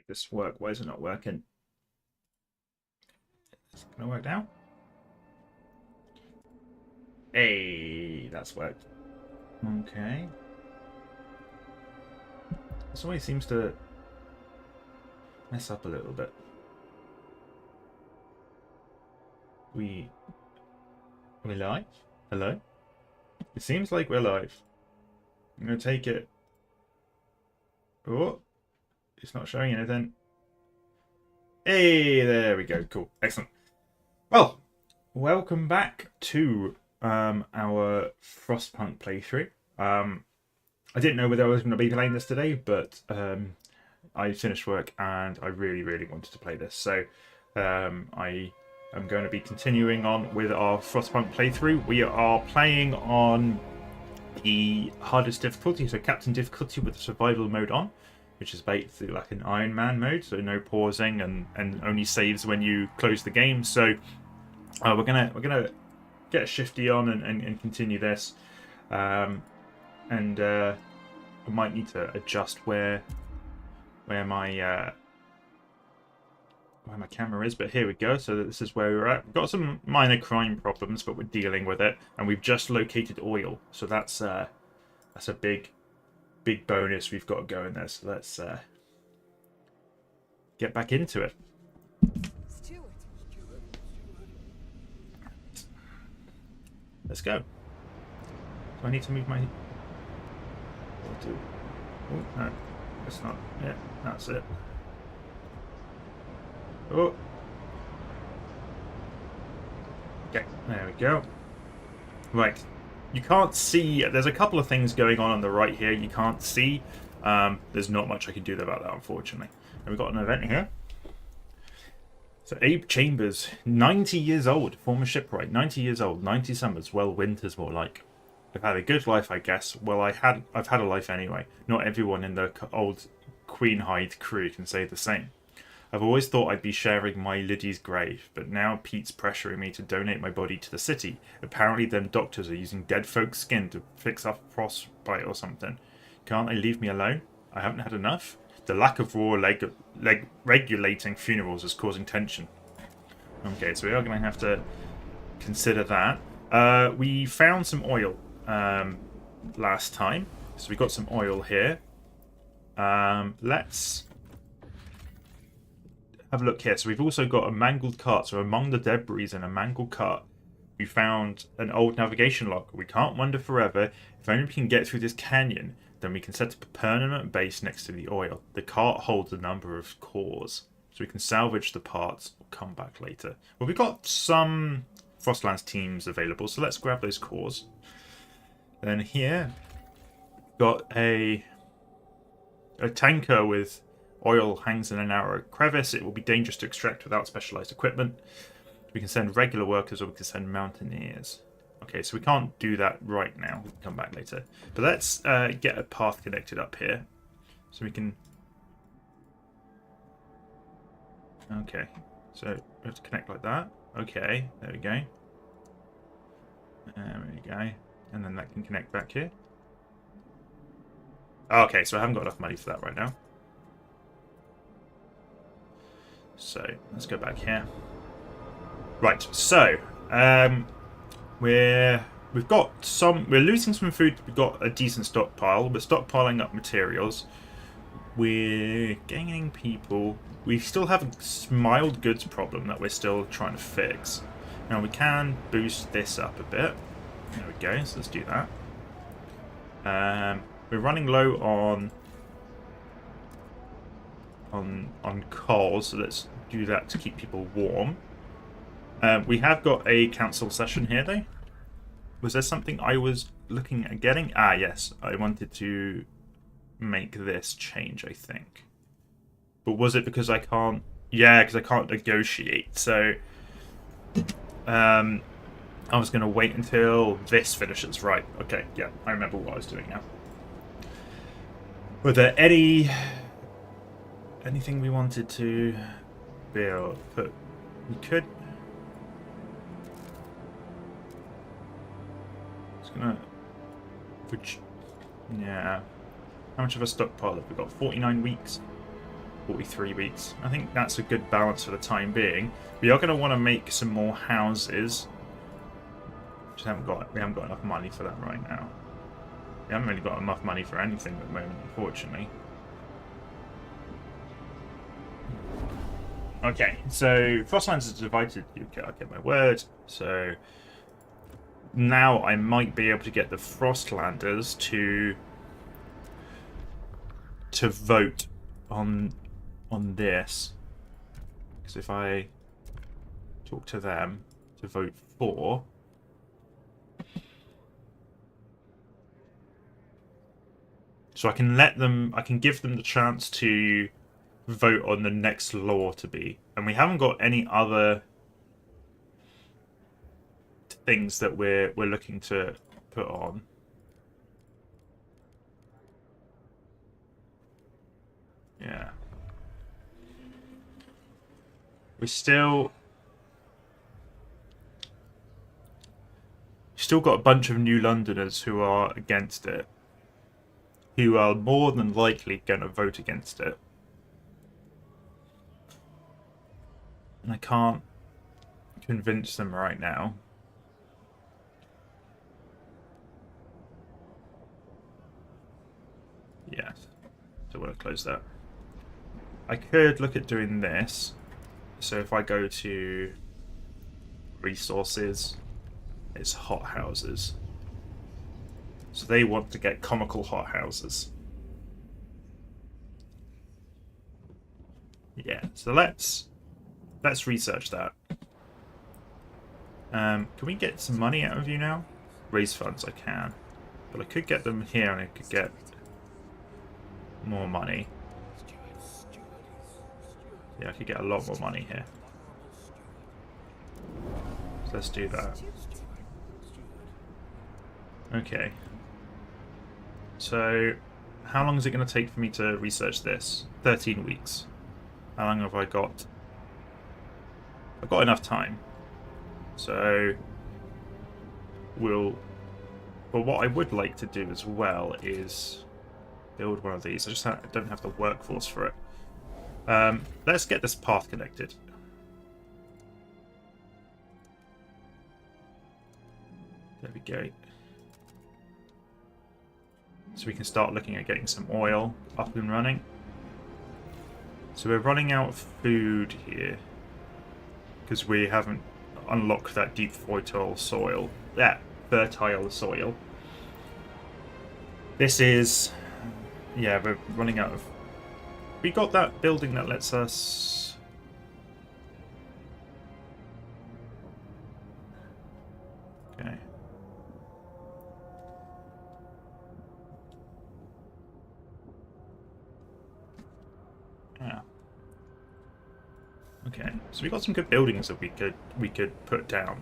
Make this work. Why is it not working? Is it gonna work now? Hey, that's worked. Okay. This always seems to mess up a little bit. We live? Hello? It seems like we're live. I'm gonna take it. Oh, it's not showing anything. Hey, there we go. Cool, excellent. Well, welcome back to our Frostpunk playthrough. I didn't know whether I was going to be playing this today, but I finished work and I really, really wanted to play this. So I am going to be continuing on with our Frostpunk playthrough. We are playing on the hardest difficulty, so Captain difficulty with the survival mode on, which is basically like an Ironman mode, so no pausing and only saves when you close the game. So we're gonna get a shifty on and continue this, and I might need to adjust where my camera is, but here we go. So this is where we're at. We've got some minor crime problems, but we're dealing with it, and we've just located oil, so that's a big bonus we've got going there. So let's get back into it. Let's go. So I need to move my... Oh, no, that's not... Yeah, that's it. Oh. Okay, there we go. Right. You can't see... There's a couple of things going on the right here you can't see. There's not much I can do about that, unfortunately. And we've got an event here. So Abe Chambers, 90 years old, former shipwright, 90 years old, 90 summers, well, winter's more like. I've had a good life, I guess. Well, I've had a life anyway. Not everyone in the old Queenhide crew can say the same. I've always thought I'd be sharing my Liddy's grave, but now Pete's pressuring me to donate my body to the city. Apparently them doctors are using dead folks' skin to fix up frostbite or something. Can't they leave me alone? I haven't had enough? The lack of raw regulating funerals is causing tension. Okay, so we are going to have to consider that. We found some oil last time, so we got some oil here. Let's have a look here. So we've also got a mangled cart. So among the debris in a mangled cart, we found an old navigation log. We can't wander forever. If only we can get through this canyon, then we can set up a permanent base next to the oil. The cart holds a number of cores, so we can salvage the parts or come back later. Well, we've got some Frostlands teams available, so let's grab those cores. Then here, got a tanker with oil hangs in a narrow crevice. It will be dangerous to extract without specialized equipment. We can send regular workers or we can send mountaineers. Okay, so we can't do that right now. We can come back later. But let's get a path connected up here. So we can... Okay, so we have to connect like that. Okay, there we go. There we go. And then that can connect back here. Okay, so I haven't got enough money for that right now. So let's go back here. Right, so we're losing some food. We've got a decent stockpile. We're stockpiling up materials. We're gaining people. We still have a mild goods problem that we're still trying to fix. Now we can boost this up a bit. There we go. So let's do that. We're running low on coal, so let's do that to keep people warm. We have got a council session here, though. Was there something I was looking at getting? Ah, yes. I wanted to make this change, I think. But was it because I can't... Yeah, because I can't negotiate. So I was going to wait until this finishes. Right. Okay, yeah. I remember what I was doing now. Were there anything we wanted to build? But we could... Yeah. How much of a stockpile have we got? 49 weeks. 43 weeks. I think that's a good balance for the time being. We are going to want to make some more houses. We haven't got enough money for that right now. We haven't really got enough money for anything at the moment, unfortunately. Okay, so Frostlands is divided. Okay, I'll get my word. So now I might be able to get the Frostlanders to vote on this. Because if I talk to them to vote for, so I can give them the chance to vote on the next law to be. And we haven't got any other things that we're looking to put on. Yeah. We still got a bunch of New Londoners who are against it, who are more than likely going to vote against it. And I can't convince them right now. Yes. So we'll close that. I could look at doing this. So if I go to resources, it's hot houses. So they want to get comical hot houses. Yeah, so let's research that. Can we get some money out of you now? Raise funds, I can. But I could get them here and I could get more money. Yeah, I could get a lot more money here. So let's do that. Okay. So, how long is it going to take for me to research this? 13 weeks. How long have I got? I've got enough time. So, but what I would like to do as well is build one of these. I just don't have the workforce for it. Let's get this path connected. There we go. So we can start looking at getting some oil up and running. So we're running out of food here because we haven't unlocked that deep fertile soil. Fertile soil. This is... Yeah, we're running out of... We got that building that lets us... Okay. Yeah. Okay, so we got some good buildings that we could put down.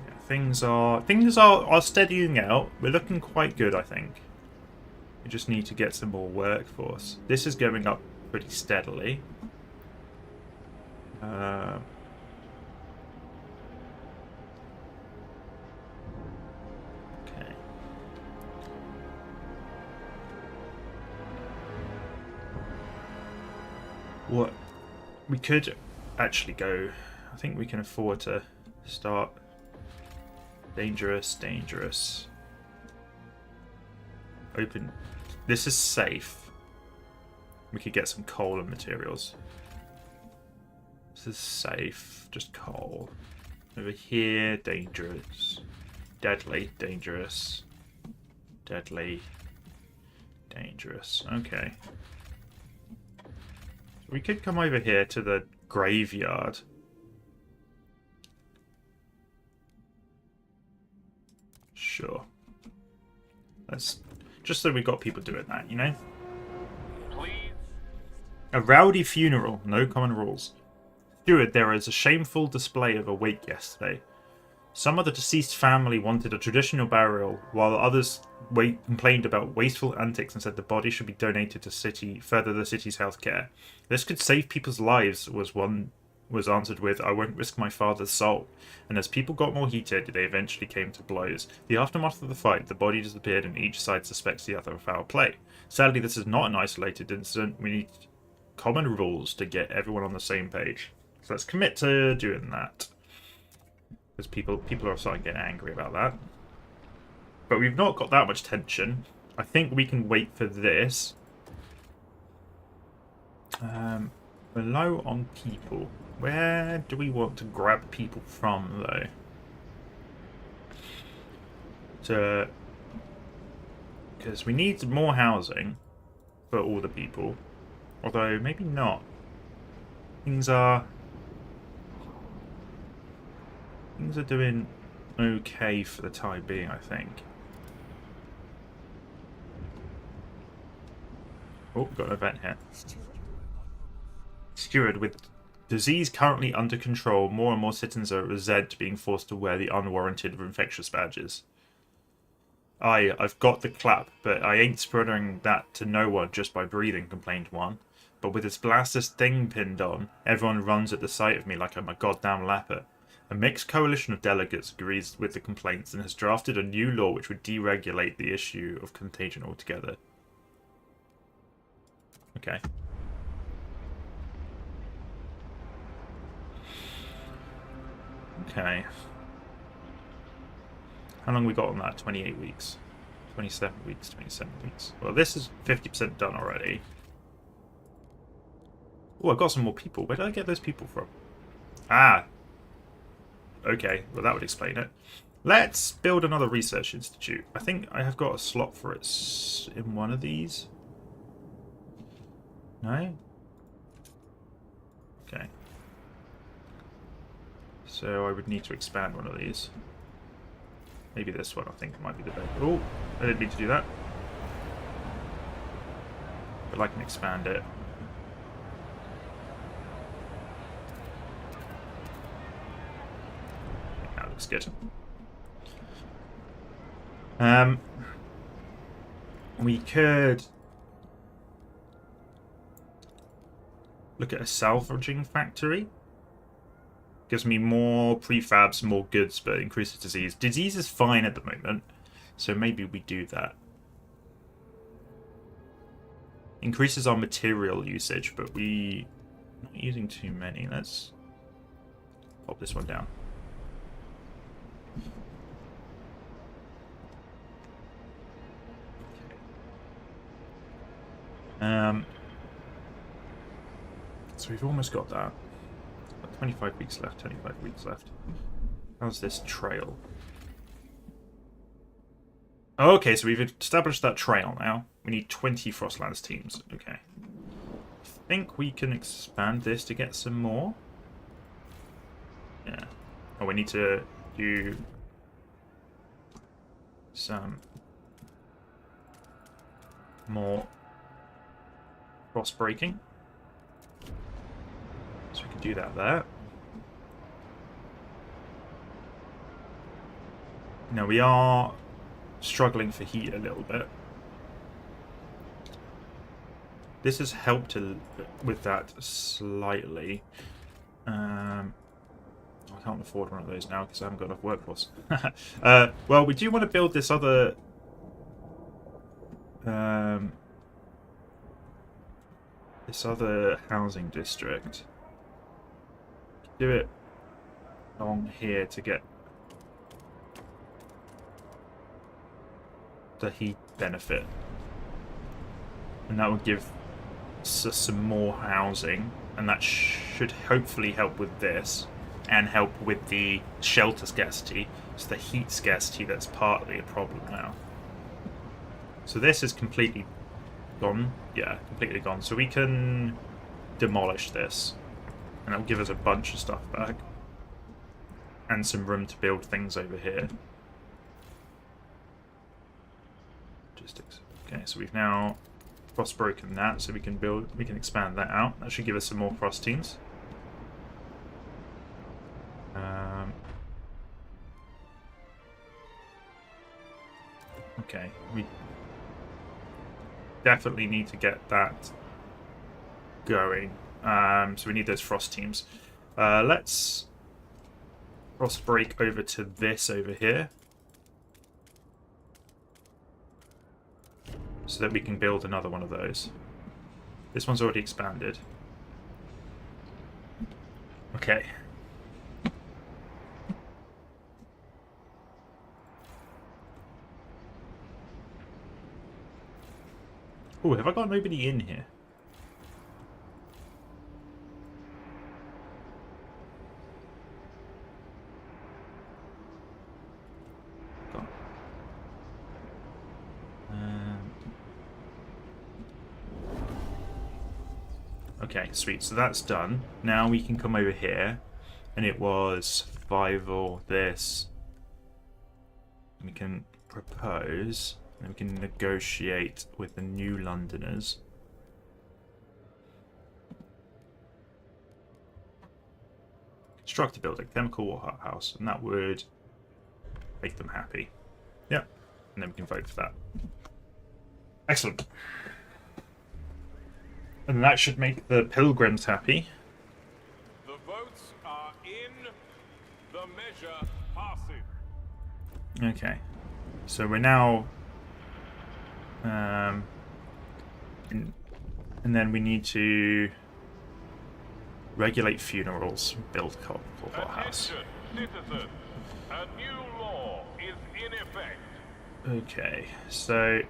Yeah, things are steadying out. We're looking quite good, I think. We just need to get some more workforce. This is going up pretty steadily. Okay. What we could actually go, I think we can afford to start dangerous. Open. This is safe. We could get some coal and materials. This is safe. Just coal. Over here, dangerous. Deadly, dangerous. Deadly, dangerous. Okay. So we could come over here to the graveyard. Sure. Let's... Just so we've got people doing that, you know? Please. A rowdy funeral. No common rules. Steward, there is a shameful display of a wake yesterday. Some of the deceased family wanted a traditional burial, while others complained about wasteful antics and said the body should be donated to further the city's healthcare. This could save people's lives, was one was answered with, "I won't risk my father's soul." And as people got more heated, they eventually came to blows. The aftermath of the fight, the body disappeared and each side suspects the other of foul play. Sadly, this is not an isolated incident. We need common rules to get everyone on the same page. So let's commit to doing that. Because people are starting to get angry about that. But we've not got that much tension. I think we can wait for this. We're low on people. Where do we want to grab people from, though? Because we need more housing for all the people. Although, maybe not. Things are doing okay for the time being, I think. Oh, we've got an event here. Steward, with disease currently under control, more and more citizens are resent being forced to wear the unwarranted infectious badges. I've got the clap, but I ain't spreading that to no one just by breathing, complained one. But with this blasted thing pinned on, everyone runs at the sight of me like I'm a goddamn leper. A mixed coalition of delegates agrees with the complaints and has drafted a new law which would deregulate the issue of contagion altogether. Okay. Okay. How long we got on that? 28 weeks. 27 weeks, 27 weeks. Well, this is 50% done already. Oh, I've got some more people. Where did I get those people from? Ah. Okay, well that would explain it. Let's build another research institute. I think I have got a slot for it in one of these. No? Okay. So I would need to expand one of these. Maybe this one, I think, might be the best. Oh, I didn't mean to do that. But I can expand it. That looks good. We could look at a salvaging factory. Gives me more prefabs, more goods, but increases disease. Disease is fine at the moment, so maybe we do that. Increases our material usage, but we're not using too many. Let's pop this one down. So we've almost got that. 25 weeks left, 25 weeks left. How's this trail? Oh, okay, so we've established that trail now. We need 20 Frostlands teams. Okay. I think we can expand this to get some more. Yeah. Oh, we need to do some more frost breaking. So we can do that there. Now we are struggling for heat a little bit. This has helped with that slightly. I can't afford one of those now because I haven't got enough workforce. Well, we do want to build this other... this other housing district. Do it along here to get the heat benefit, and that will give us some more housing, and that should hopefully help with this and help with the shelter scarcity. It's the heat scarcity that's partly a problem now. So this is completely gone. Yeah, completely gone. So we can demolish this, and that'll give us a bunch of stuff back. And some room to build things over here. Logistics. Okay, so we've now frost broken that, so we can expand that out. That should give us some more frost teams. Okay, we definitely need to get that going. So we need those frost teams. Let's cross break over to this over here. So that we can build another one of those. This one's already expanded. Okay. Oh, have I got nobody in here? Okay, sweet. So that's done. Now we can come over here. And it was survival, this. We can propose. And we can negotiate with the new Londoners. Construct a building, chemical house. And that would make them happy. Yeah. And then we can vote for that. Excellent. And that should make the pilgrims happy. The votes are in. The measure passes. Okay. So we're now... and then we need to regulate funerals, build courthouse. Attention, citizens. A new law is in effect. Okay, so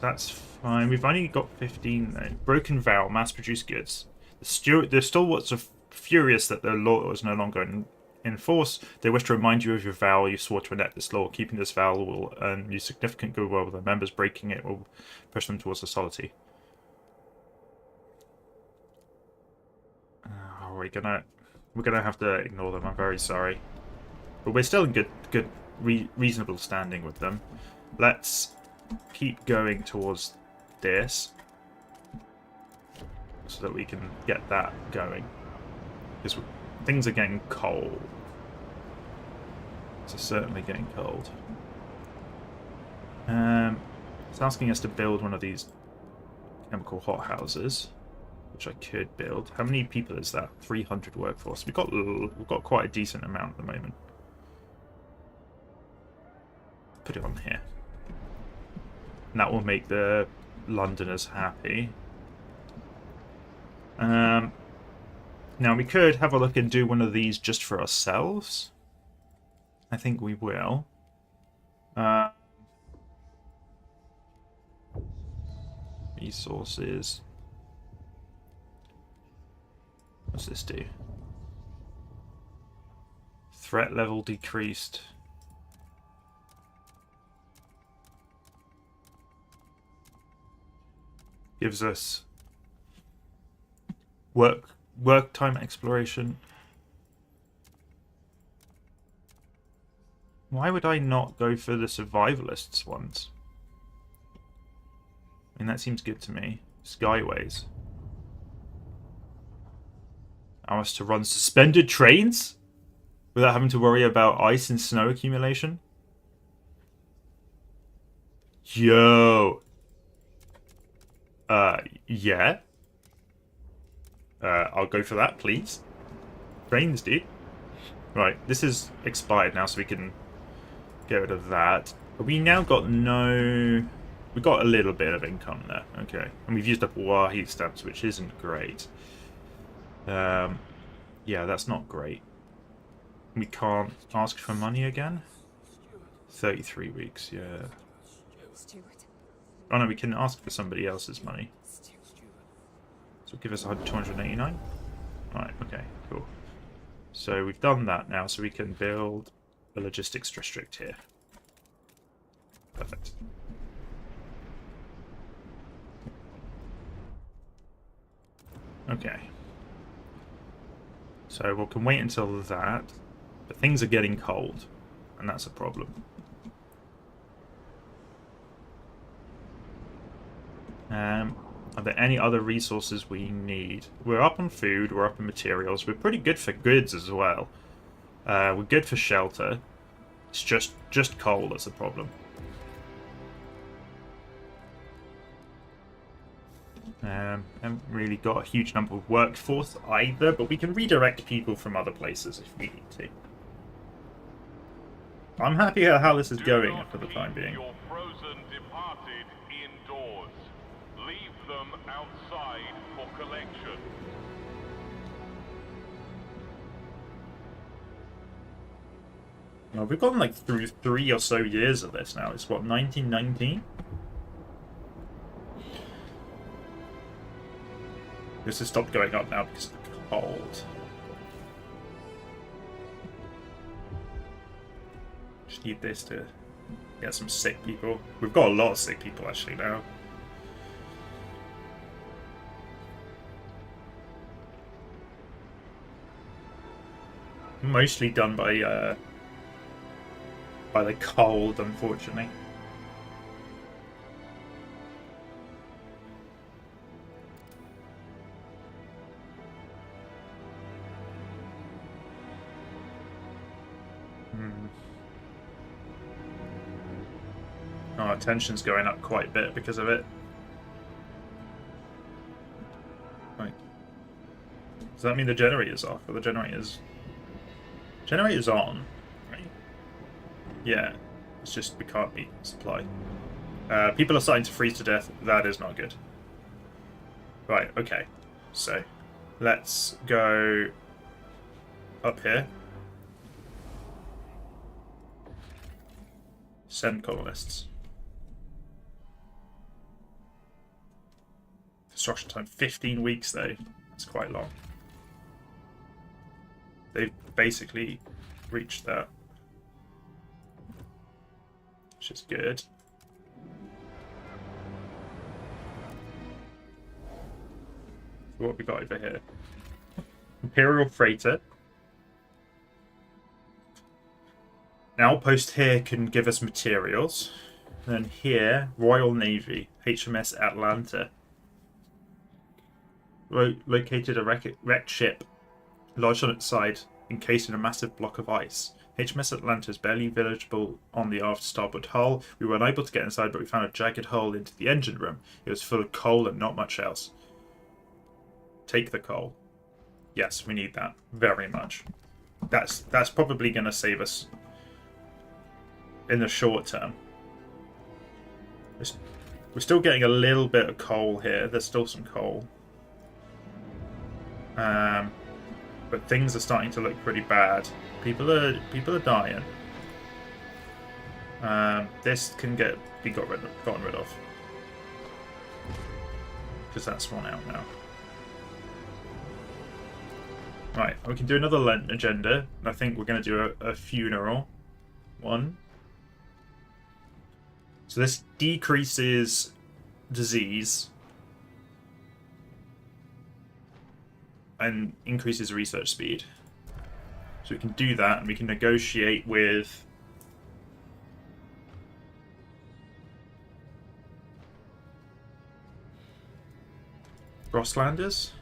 that's fine. We've only got 15 though. Broken vow, mass-produced goods. The stalwarts are furious that the law is no longer in force. They wish to remind you of your vow you swore to enact this law. Keeping this vow will earn you significant goodwill with the members. Breaking it will push them towards hostility. We're gonna have to ignore them. I'm very sorry, but we're still in reasonable standing with them. Let's keep going towards this so that we can get that going, because things are getting cold. It's certainly getting cold. It's asking us to build one of these chemical hothouses, which I could build. How many people is that? 300 workforce. We've got quite a decent amount at the moment. Put it on here. And that will make the Londoners happy. Now we could have a look and do one of these just for ourselves. I think we will. Resources. What's this do? Threat level decreased. Gives us work time exploration. Why would I not go for the survivalists ones? I mean, that seems good to me. Skyways. Allow us to run suspended trains without having to worry about ice and snow accumulation. Yo. Yeah. I'll go for that, please. Trains, dude. Right, this is expired now, so we can get rid of that. But we now got no... We got a little bit of income there, okay. And we've used up all our heat stamps, which isn't great. Yeah, that's not great. We can't ask for money again? 33 weeks, yeah. Oh no, we can ask for somebody else's money. So give us 289? Alright, okay, cool. So we've done that now, so we can build a logistics district here. Perfect. Okay. So we can wait until that, but things are getting cold, and that's a problem. Are there any other resources we need? We're up on food, we're up on materials, we're pretty good for goods as well. We're good for shelter. It's just coal that's a problem. Haven't really got a huge number of workforce either, but we can redirect people from other places if we need to. I'm happy at how this is going for the time being. Your frozen departed indoors. Leave them outside for collection. Well, we've gone like through 3 or so years of this now. It's what, 1919? This has stopped going up now because of the cold. Just need this to get some sick people. We've got a lot of sick people actually now. Mostly done by the cold, unfortunately. Our tension's going up quite a bit because of it. Right. Does that mean the generator's off? Or the generator's on, right? Yeah. It's just we can't meet supply. People are starting to freeze to death. That is not good. Right, okay. So, let's go up here. Send colonists. Construction time 15 weeks though. That's quite long. They've basically reached that, which is good. So what we got over here? Imperial freighter. An outpost here can give us materials. And then here, Royal Navy, HMS Atlanta. Located a wrecked ship, lodged on its side, encased in a massive block of ice. HMS Atlanta is barely visible on the aft starboard hull. We were unable to get inside, but we found a jagged hole into the engine room. It was full of coal and not much else. Take the coal. Yes, we need that very much. That's probably going to save us in the short term. We're still getting a little bit of coal here. There's still some coal. But things are starting to look pretty bad. People are dying. This can be gotten rid of because that's one out now. Right, we can do another Lent agenda. I think we're going to do a funeral one. So this decreases disease and increases research speed. So we can do that, and we can negotiate with Frostlanders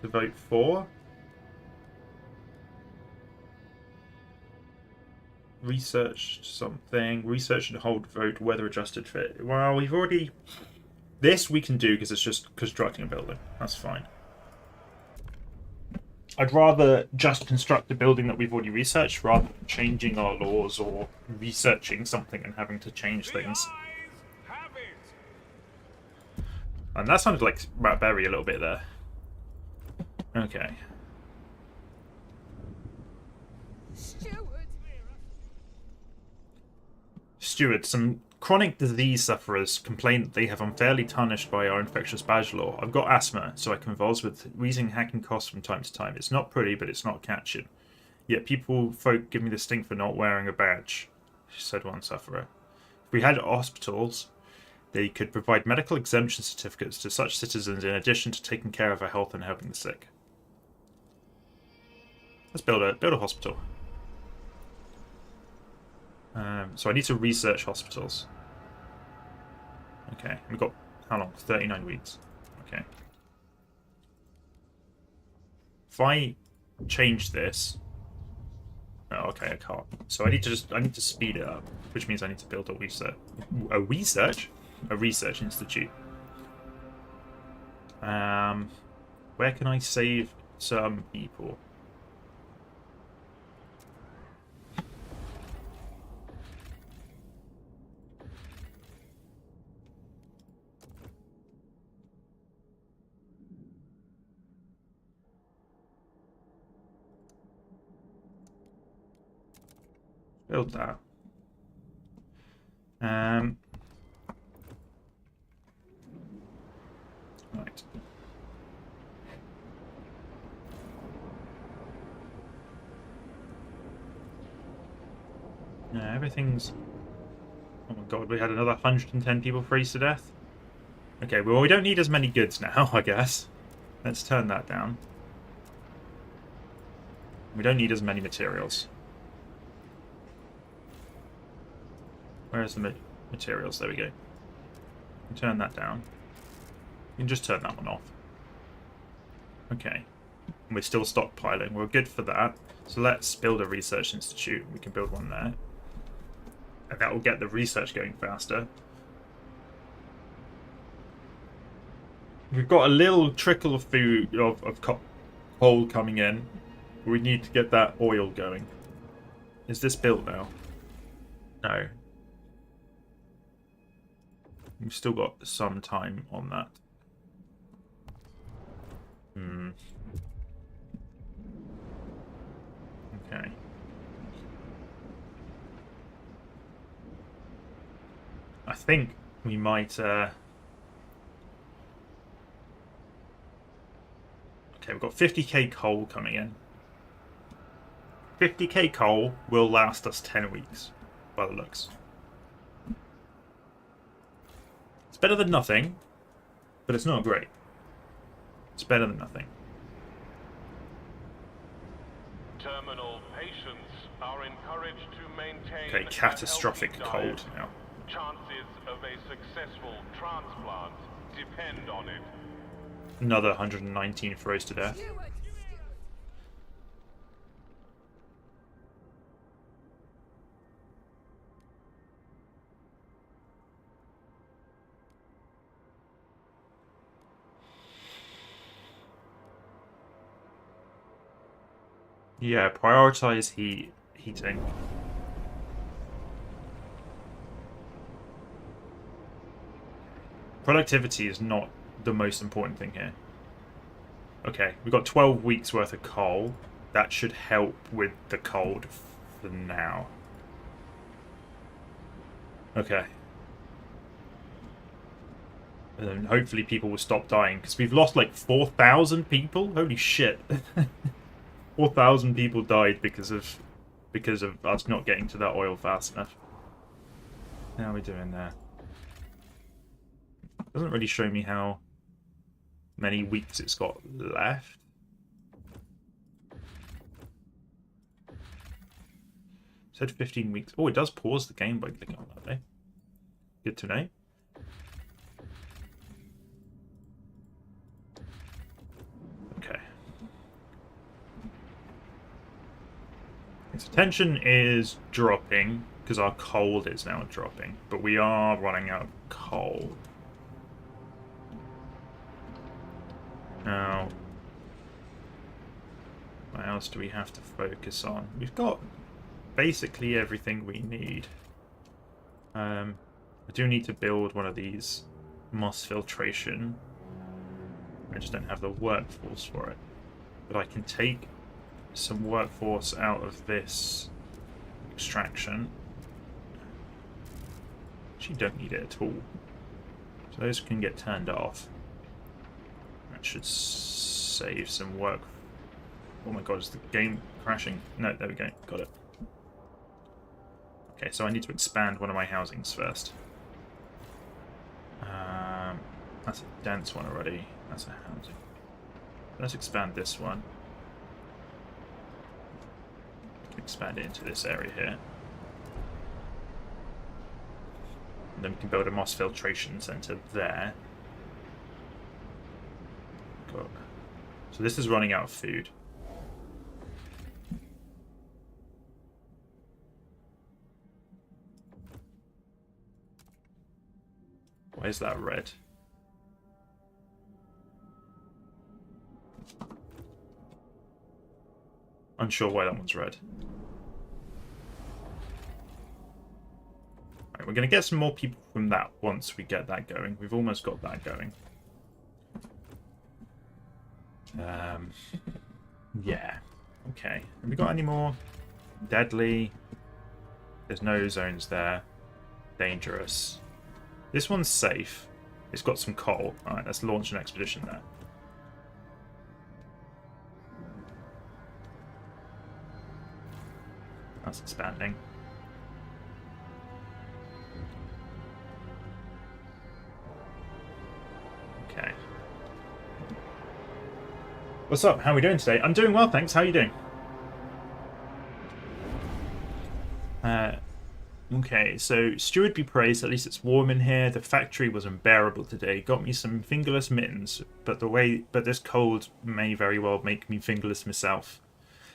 to vote for. Researched something. Research and hold vote weather adjusted fit. Well, we've already... This we can do because it's just constructing a building. That's fine. I'd rather just construct a building that we've already researched rather than changing our laws or researching something and having to change things. And that sounded like Barry a little bit there. Okay. Steward, some chronic disease sufferers complain that they have unfairly tarnished by our infectious badge law. I've got asthma, so I convulse with wheezing, hacking coughs from time to time. It's not pretty, but it's not catching. Yet folk give me the stink for not wearing a badge, said one sufferer. If we had hospitals, they could provide medical exemption certificates to such citizens in addition to taking care of our health and helping the sick. Let's build a hospital. So I need to research hospitals. Okay, we've got, how long? 39 weeks. Okay. If I change this... Oh, okay, I can't. So I need to speed it up, which means I need to build a research institute. Where can I save some people? Build that. Right. Yeah, everything's... Oh my god, we had another 110 people freeze to death. Okay, well, we don't need as many goods now, I guess. Let's turn that down. We don't need as many materials. Where's the materials? There we go. Turn that down. You can just turn that one off. Okay. And we're still stockpiling. We're good for that. So let's build a research institute. We can build one there. And that will get the research going faster. We've got a little trickle of food, of coal coming in. We need to get that oil going. Is this built now? No. We've still got some time on that. Okay. I think we might... Okay, we've got 50k coal coming in. 50k coal will last us 10 weeks, by the looks. It's better than nothing, but it's not great. It's better than nothing. Terminal patients are encouraged to maintain Okay, catastrophic cold now. Chances of a successful transplant depend on it. Another 119 froze to death. Yeah, prioritize heating. Productivity is not the most important thing here. Okay, we've got 12 weeks worth of coal. That should help with the cold for now. Okay. And then hopefully people will stop dying, because we've lost like 4,000 people? Holy shit. 4,000 people died because of us not getting to that oil fast enough. How are we doing there? Doesn't really show me how many weeks it's got left. It said 15 weeks. Oh, it does pause the game by clicking on that, though. Good to know. Okay. So tension is dropping because our cold is now dropping, but we are running out of coal. Now, what else do we have to focus on? We've got basically everything we need. I do need to build one of these moss filtration. I just don't have the workforce for it. But I can take some workforce out of this extraction. Actually, don't need it at all. So those can get turned off. That should save some work. Oh my god, is the game crashing? No, there we go. Got it. Okay, so I need to expand one of my housings first. That's a dense one already. That's a housing. Let's expand this one. We can expand it into this area here. And then we can build a moss filtration center there. Got. So this is running out of food. Why is that red? Unsure why that one's red. Right, we're going to get some more people from that once we get that going. We've almost got that going. Yeah. Okay. Have we got any more? Deadly. There's no zones there. Dangerous. This one's safe. It's got some coal. Alright, let's launch an expedition there. That's expanding. Okay. What's up? How are we doing today? I'm doing well, thanks. How are you doing? Okay, so Steward be praised, at least it's warm in here. The factory was unbearable today. Got me some fingerless mittens, but this cold may very well make me fingerless myself.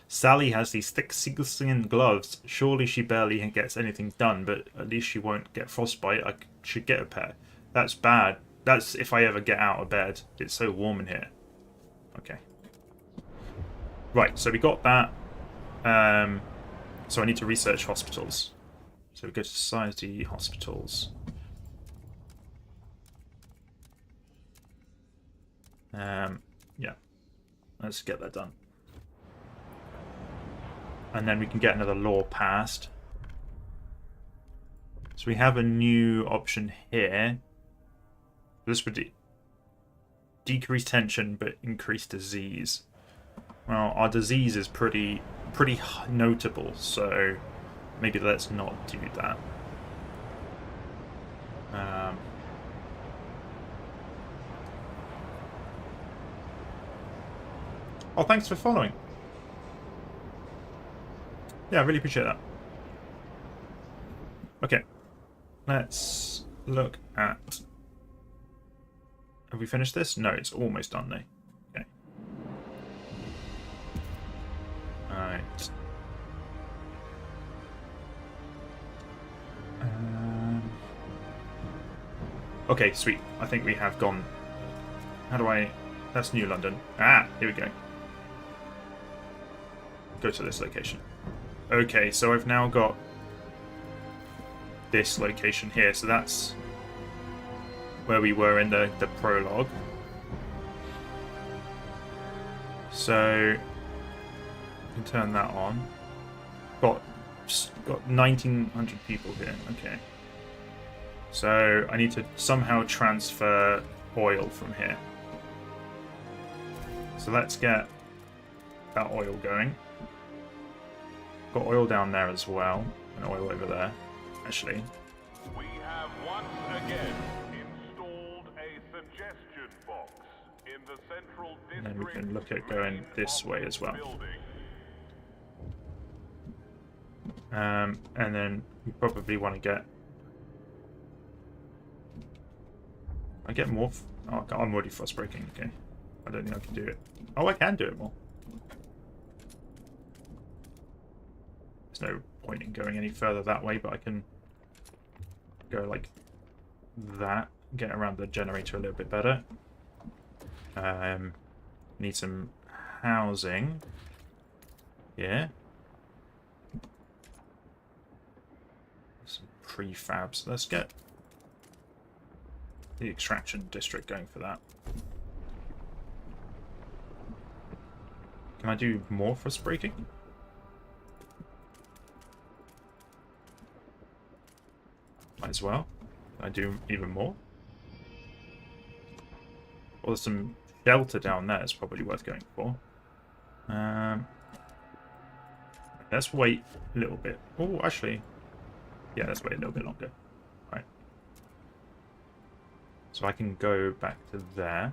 Sally has these thick sealskin gloves. Surely she barely gets anything done, but at least she won't get frostbite. I should get a pair. That's bad. That's if I ever get out of bed. It's so warm in here. Okay. Right, so we got that. So I need to research hospitals. So we go to Society Hospitals. Yeah. Let's get that done. And then we can get another law passed. So we have a new option here. This would decrease tension but increase disease. Well, our disease is pretty notable, so maybe let's not do that. Oh, thanks for following. Yeah, I really appreciate that. Okay, let's look at... Have we finished this? No, it's almost done now. Okay. Alright. Okay, sweet. I think we have gone... How do I... That's New London. Ah, here we go. Go to this location. Okay, so I've now got this location here. So that's where we were in the prologue. So we can turn that on. Got 1,900 people here. Okay. So I need to somehow transfer oil from here. So let's get that oil going. Got oil down there as well, and oil over there, actually. We have once again installed a suggestion box in the central district. And then we can look at going this way as well. And then we probably want to get... I get more... Oh, I'm already frost breaking, okay. I don't think I can do it. Oh, I can do it more. There's no point in going any further that way, but I can go like that, get around the generator a little bit better. Need some housing. Yeah. Some prefabs. Let's get the extraction district going for that. Can I do more frost breaking? Might as well. Can I do even more? Well, there's some shelter down there. It's probably worth going for. Let's wait a little bit. Oh, actually, yeah, let's wait a little bit longer. Right. So I can go back to there.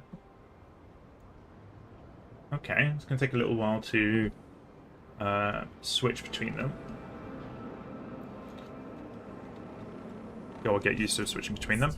Okay, it's going to take a little while to switch between them. I'll get used to switching between them.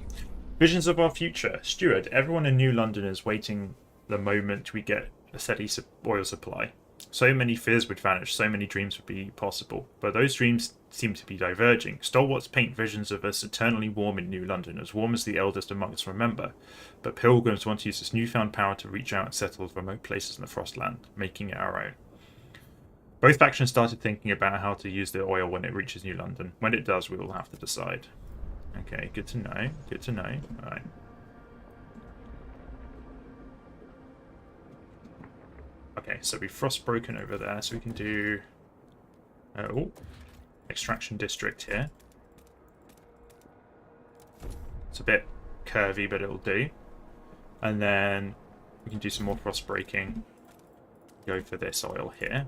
Visions of our future. Steward, everyone in New London is waiting the moment we get a steady oil supply. So many fears would vanish, so many dreams would be possible. But those dreams seem to be diverging. Stalwarts paint visions of us eternally warm in New London, as warm as the eldest among us remember. But pilgrims want to use this newfound power to reach out and settle remote places in the Frostland, making it our own. Both factions started thinking about how to use the oil when it reaches New London. When it does, we will have to decide. Okay, good to know. Good to know. Alright. Okay, so we've frost broken over there, so we can do... extraction district here. It's a bit curvy, but it'll do. And then we can do some more frost breaking. Go for this oil here.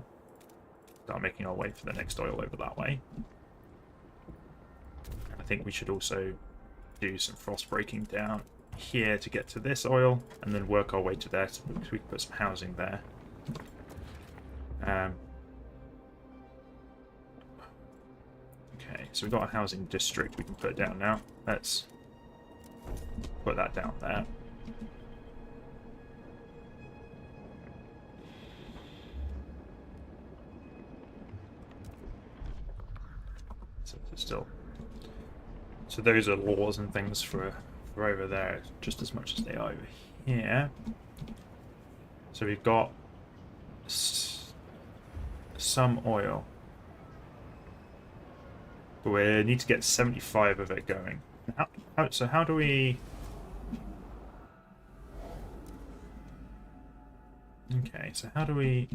Start making our way for the next oil over that way. I think we should also do some frost breaking down here to get to this oil, and then work our way to there so we can put some housing there. Okay, so we've got a housing district we can put down now. Let's put that down there. Still, so those are laws and things for over there just as much as they are over here. So we've got some oil, but we need to get 75 of it going. So how do we... Okay, so how do we...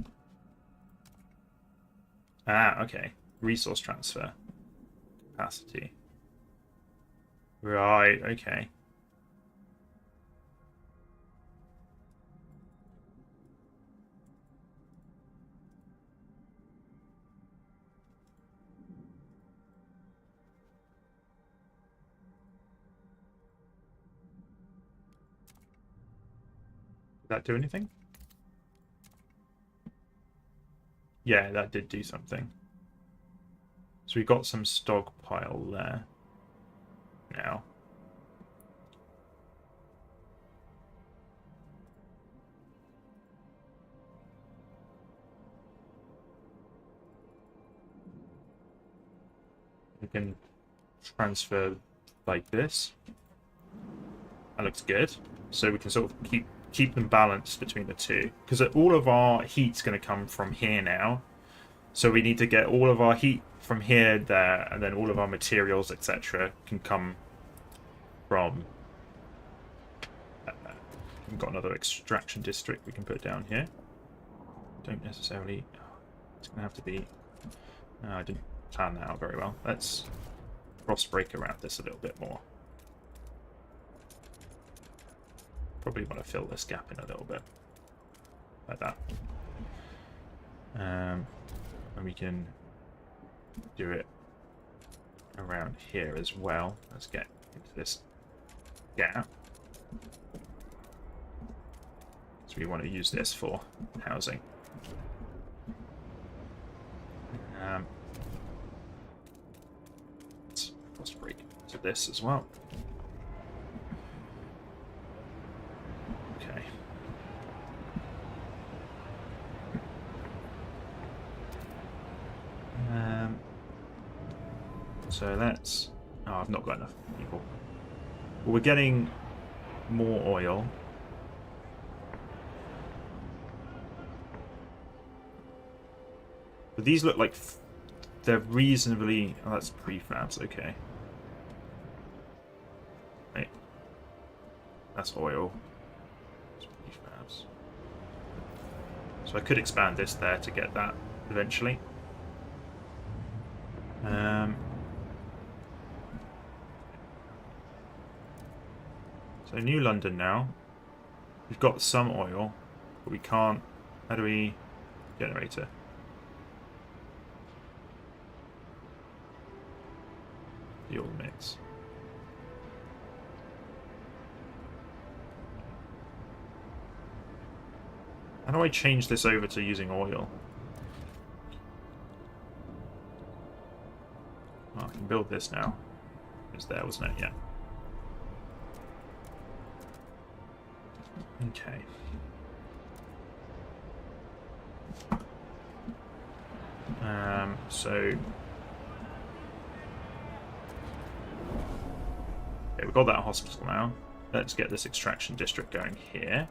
Okay, resource transfer capacity. Right, okay. Did that do anything? Yeah, that did do something. So we've got some stockpile there now. We can transfer like this. That looks good. So we can sort of keep them balanced between the two. Because all of our heat's going to come from here now. So we need to get all of our heat from here, there, and then all of our materials, etc., can come from... we've got another extraction district we can put down here. Don't necessarily... It's going to have to be... I didn't plan that out very well. Let's frost break around this a little bit more. Probably want to fill this gap in a little bit. Like that. And we can do it around here as well. Let's get into this gap. So we want to use this for housing. Let's break to this as well. Okay. So let's... Oh, I've not got enough people. Well, we're getting more oil. But these look like they're reasonably... Oh, that's prefabs, okay. Right. That's oil. That's prefabs. So I could expand this there to get that eventually. So New London now. We've got some oil, but we can't... How do we... Generator. The oil mix. How do I change this over to using oil? Oh, I can build this now. It was there, wasn't it? Yeah. Okay. So... Okay, we've got that hospital now. Let's get this extraction district going here.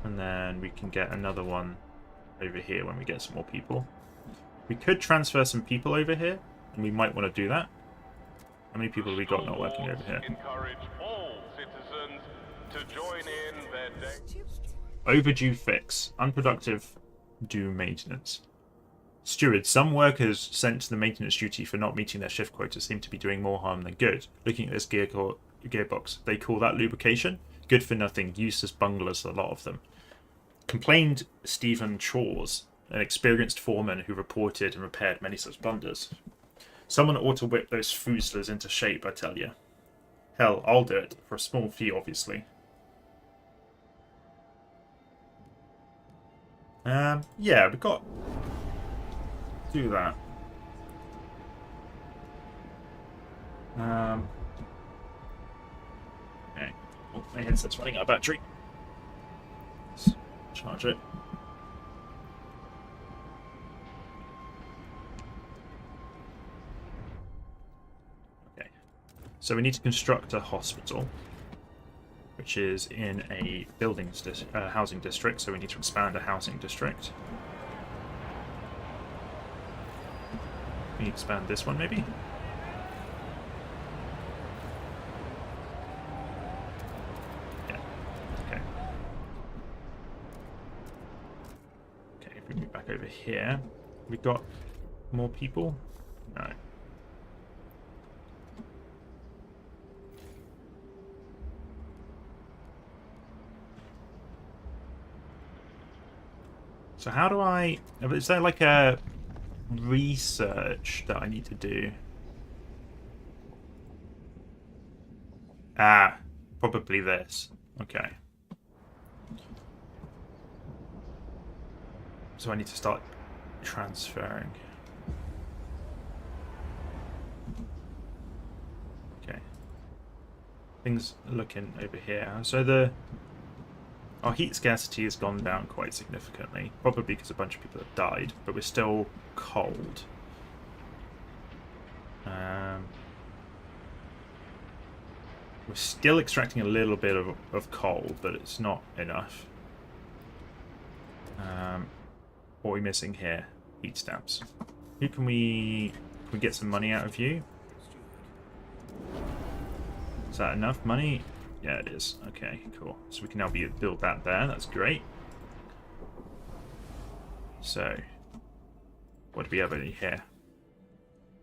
And then we can get another one over here when we get some more people. We could transfer some people over here, and we might want to do that. How many people have we got not working over here? Encourage all citizens to join in their day. Overdue fix. Unproductive due maintenance. Steward. Some workers sent to the maintenance duty for not meeting their shift quota seem to be doing more harm than good. Looking at this gearbox, they call that lubrication. Good for nothing. Useless bunglers, a lot of them. Complained Stephen Chawes, an experienced foreman who reported and repaired many such blunders. Someone ought to whip those foozlers into shape, I tell you. Hell, I'll do it. For a small fee, obviously. Yeah, we've got... do that. Okay. Oh, my headset's running out of battery. Let's charge it. So we need to construct a hospital, which is in a housing district, so we need to expand a housing district. We need to expand this one, maybe? Yeah, okay. Okay, if we move back over here, we got more people? No. So how do I... is there like a research that I need to do? Ah, probably this. Okay. So I need to start transferring. Okay. Things looking over here. So our heat scarcity has gone down quite significantly, probably because a bunch of people have died, but we're still cold. We're still extracting a little bit of coal, but it's not enough. What are we missing here? Heat stamps. Who can we get some money out of you? Is that enough money? Yeah, it is. Okay, cool. So we can now build that there. That's great. So, what do we have in here?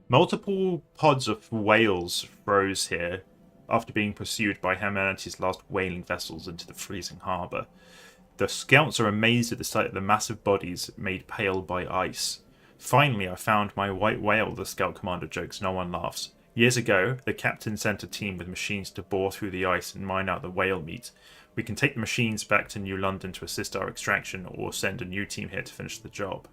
Multiple pods of whales froze here after being pursued by humanity's last whaling vessels into the freezing harbour. The scouts are amazed at the sight of the massive bodies made pale by ice. Finally, I found my white whale, the scout commander jokes. No one laughs. Years ago, the captain sent a team with machines to bore through the ice and mine out the whale meat. We can take the machines back to New London to assist our extraction, or send a new team here to finish the job.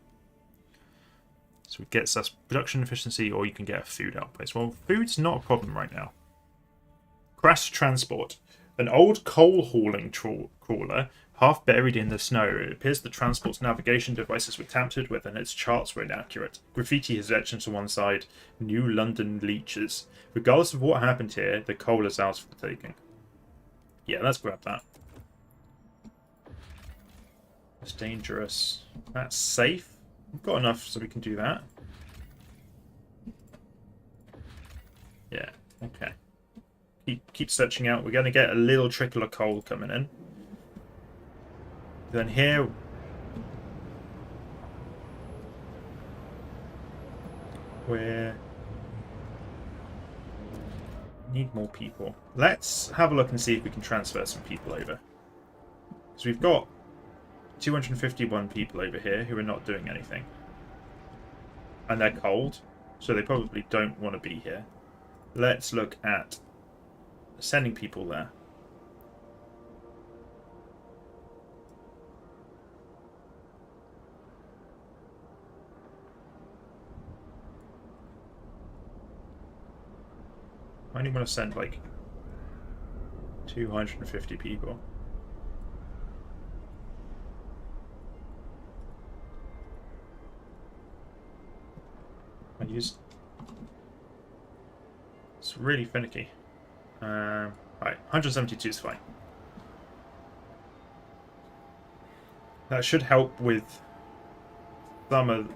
So it gets us production efficiency, or you can get a food outpost. Well, food's not a problem right now. Crash transport. An old coal hauling trawler, half buried in the snow. It appears the transport's navigation devices were tampered with and its charts were inaccurate. Graffiti is etched into one side. New London leeches. Regardless of what happened here, the coal is ours for the taking. Yeah, let's grab that. It's dangerous. That's safe. We've got enough so we can do that. Yeah, okay. Keep searching out. We're going to get a little trickle of coal coming in. Then here... we need more people. Let's have a look and see if we can transfer some people over. So we've got 251 people over here who are not doing anything. And they're cold, so they probably don't want to be here. Let's look at sending people there. I only want to send like 250 people. It's really finicky. Right, 172 is fine. That should help with some of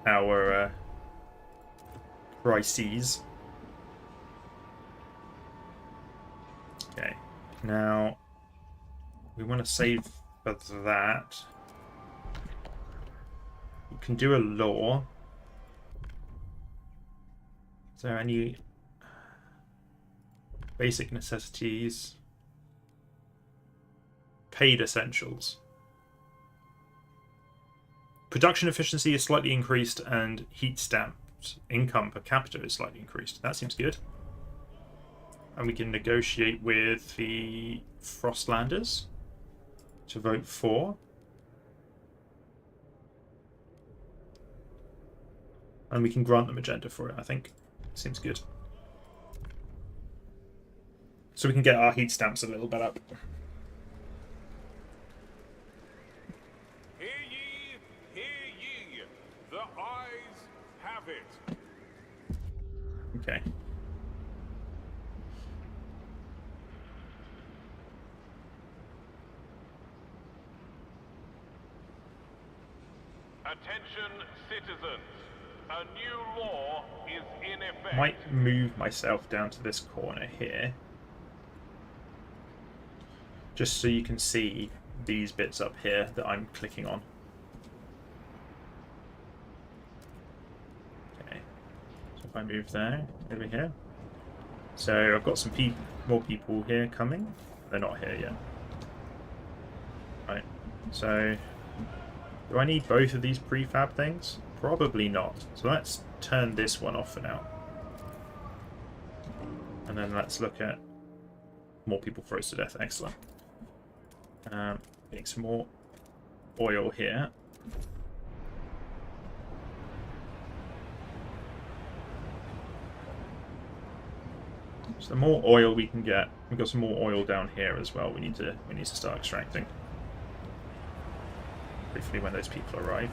our crises. Okay, now we want to save for that. You can do a law. Is there any basic necessities? Paid essentials. Production efficiency is slightly increased and heat stamped income per capita is slightly increased. That seems good. And we can negotiate with the Frostlanders to vote for. And we can grant them agenda for it, I think. Seems good. So we can get our heat stamps a little bit up. Hear ye, hear ye. The eyes have it. Okay. Attention, citizens. A new law is in effect. Might move myself down to this corner here. Just so you can see these bits up here that I'm clicking on. Okay. So if I move there, over here. So I've got some more people here coming. They're not here yet. Right. So do I need both of these prefab things? Probably not. So let's turn this one off for now. And then let's look at more people froze to death. Excellent. Getting some more oil here. So the more oil we can get, we've got some more oil down here as well. We need to start extracting. Hopefully when those people arrive.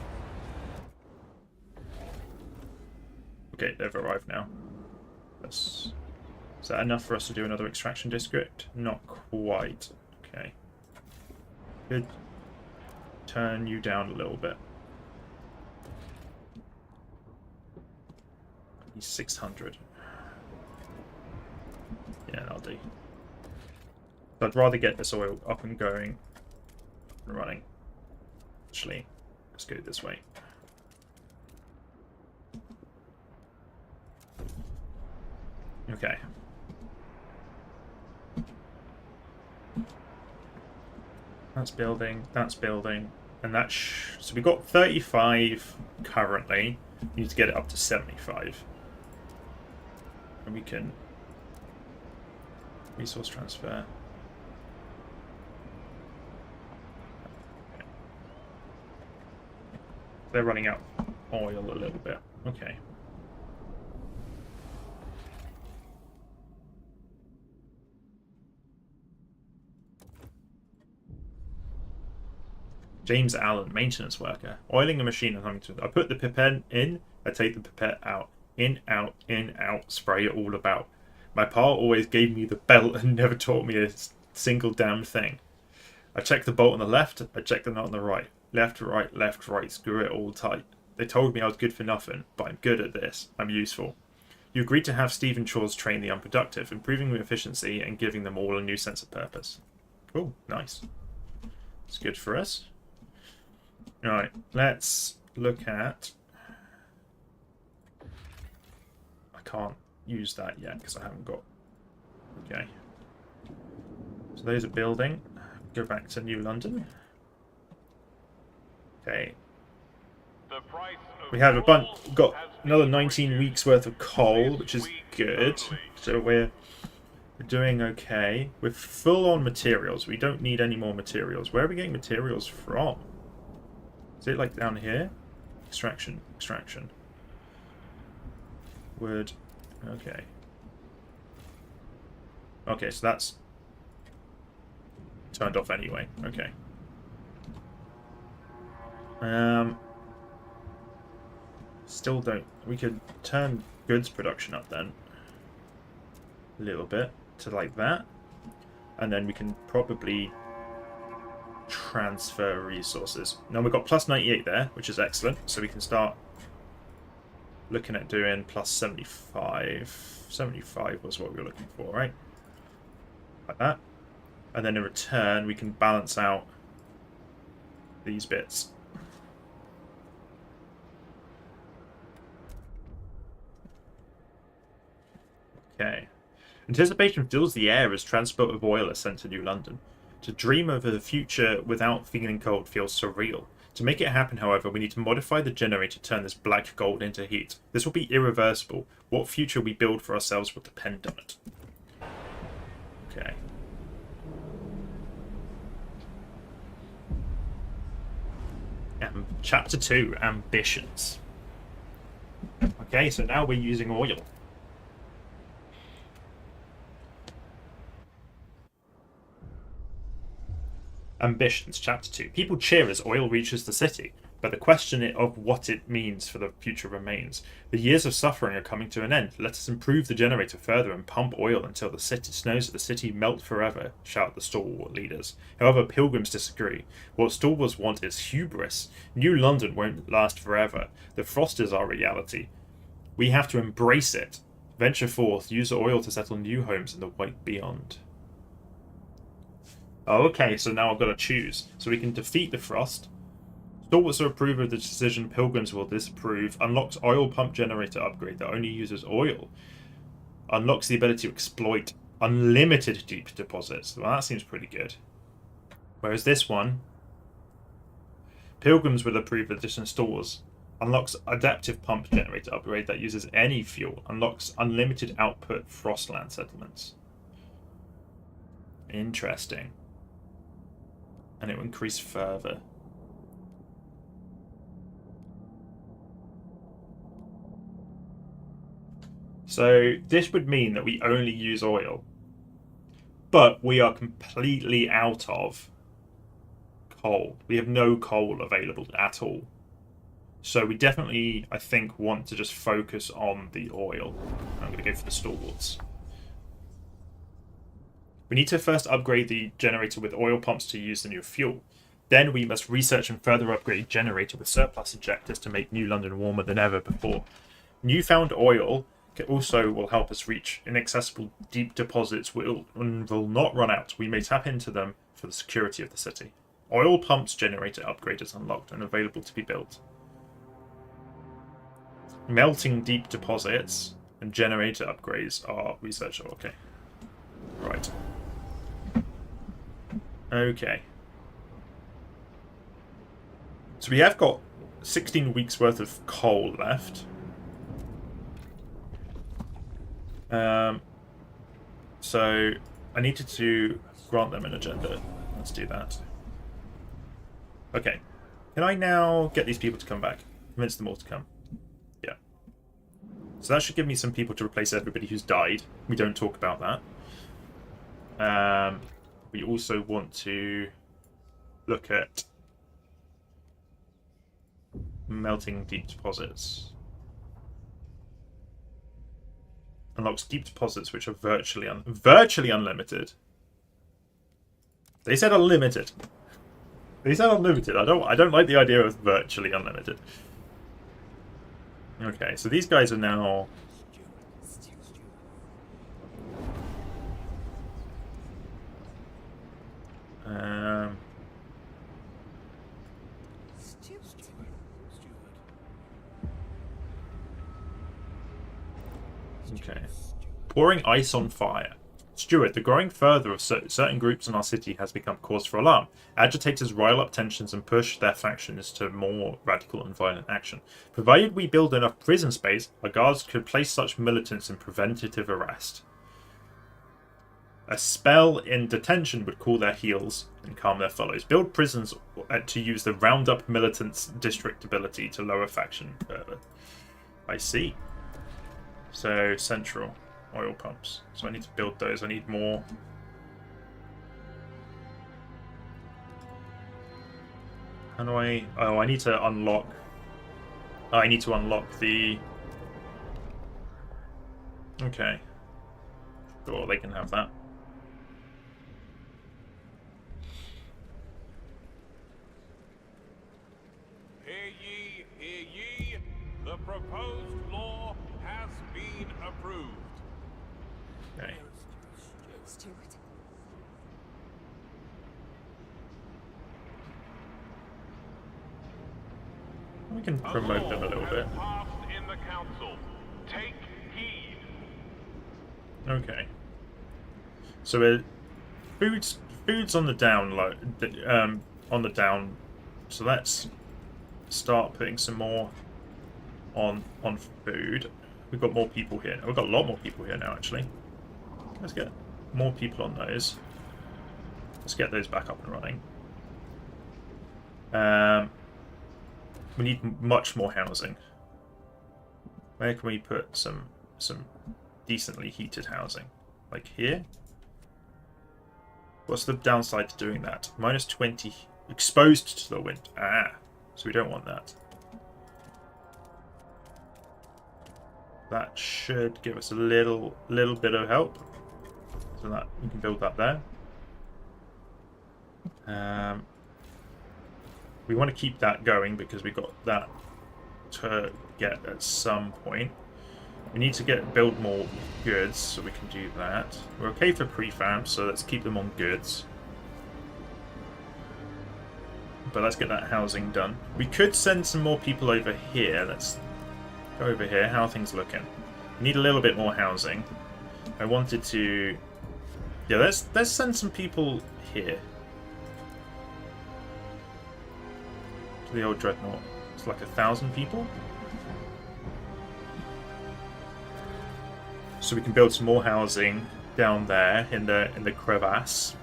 Okay, they've arrived now. Is that enough for us to do another extraction district? Not quite. Okay. Could turn you down a little bit. He's 600. Yeah, that'll do. So I'd rather get this oil up and going and running. Actually, let's go this way. Okay. That's building, and that's... So we've got 35 currently. We need to get it up to 75. And we can... Resource transfer. Okay. They're running out of oil a little bit. Okay. James Allen, maintenance worker. Oiling a machine and having to... I put the pipette in, I take the pipette out. In, out, spray it all about. My pa always gave me the belt and never taught me a single damn thing. I check the bolt on the left, I check the nut on the right. Left, right, screw it all tight. They told me I was good for nothing, but I'm good at this. I'm useful. You agreed to have Stephen Chores train the unproductive, improving their efficiency and giving them all a new sense of purpose. Oh, nice. It's good for us. Alright, let's look at... I can't use that yet because I haven't got... Okay. So those are building. Go back to New London. Okay. We have got another 19 weeks worth of coal, which is good. So we're doing okay. We're full on materials. We don't need any more materials. Where are we getting materials from? Is it like down here? Extraction. Wood. Okay. Okay, so that's turned off anyway. Okay. Still don't... We could turn goods production up then. A little bit to like that. And then we can probably transfer resources. Now we've got plus 98 there, which is excellent. So we can start looking at doing plus 75. 75 was what we were looking for, right? Like that. And then in return, we can balance out these bits. Okay. Anticipation fills the air as transport of oil is sent to New London. To dream of a future without feeling cold feels surreal. To make it happen, however, we need to modify the generator to turn this black gold into heat. This will be irreversible. What future we build for ourselves will depend on it. Okay. Chapter 2, Ambitions. Okay, so now we're using oil. Ambitions, Chapter 2. People cheer as oil reaches the city, but the question of what it means for the future remains. The years of suffering are coming to an end. Let us improve the generator further and pump oil until the snows of the city melt forever, shout the stalwart leaders. However, pilgrims disagree. What stalwarts want is hubris. New London won't last forever. The frost is our reality. We have to embrace it. Venture forth, use oil to settle new homes in the white beyond. Okay, so now I've got to choose. So we can defeat the frost. Stalwarts will approve of the decision, pilgrims will disapprove. Unlocks oil pump generator upgrade that only uses oil. Unlocks the ability to exploit unlimited deep deposits. Well, that seems pretty good. Whereas this one, pilgrims will approve of addition stores. Unlocks adaptive pump generator upgrade that uses any fuel. Unlocks unlimited output frostland settlements. Interesting. And it will increase further. So this would mean that we only use oil. But we are completely out of coal. We have no coal available at all. So we definitely, I think, want to just focus on the oil. I'm going to go for the stalwarts. We need to first upgrade the generator with oil pumps to use the new fuel. Then we must research and further upgrade generator with surplus injectors to make New London warmer than ever before. Newfound oil also will help us reach inaccessible deep deposits will not run out. We may tap into them for the security of the city. Oil pumps generator upgrade is unlocked and available to be built. Melting deep deposits and generator upgrades are researchable. Okay. Right. Okay. So we have got 16 weeks worth of coal left. So I needed to grant them an agenda. Let's do that. Okay. Can I now get these people to come back? Convince them all to come. Yeah. So that should give me some people to replace everybody who's died. We don't talk about that. We also want to look at melting deep deposits. Unlocks deep deposits which are virtually unlimited. They said unlimited. They said unlimited. I don't like the idea of virtually unlimited. Okay, so these guys are now okay. Pouring ice on fire. Steward, the growing further of certain groups in our city has become cause for alarm. Agitators rile up tensions and push their factions to more radical and violent action. Provided we build enough prison space, our guards could place such militants in preventative arrest. A spell in detention would cool their heels and calm their fellows. Build prisons to use the roundup militants' district ability to lower faction further. I see. So, central. Oil pumps. So I need to build those. I need more. How do I... Oh, I need to unlock... Oh, I need to unlock the... Okay. Sure, they can have that. we can promote them a little bit. Passed in the council. Take heed. Okay. So food's on the down low, on the down. So let's start putting some more on food. We've got more people here. We've got a lot more people here now, actually. Let's get more people on those. Let's get those back up and running. We need much more housing. Where can we put some decently heated housing? Like here? What's the downside to doing that? Minus 20 exposed to the wind. Ah, so we don't want that. That should give us a little bit of help. So that we can build that there. We want to keep that going because we got that to get at some point. We need to build more goods, so we can do that. We're okay for prefab, so let's keep them on goods. But let's get that housing done. We could send some more people over here. Let's go over here. How are things looking? We need a little bit more housing. I wanted to... Yeah, let's send some people here. To the old Dreadnought. It's like 1,000 people. So we can build some more housing down there in the crevasse.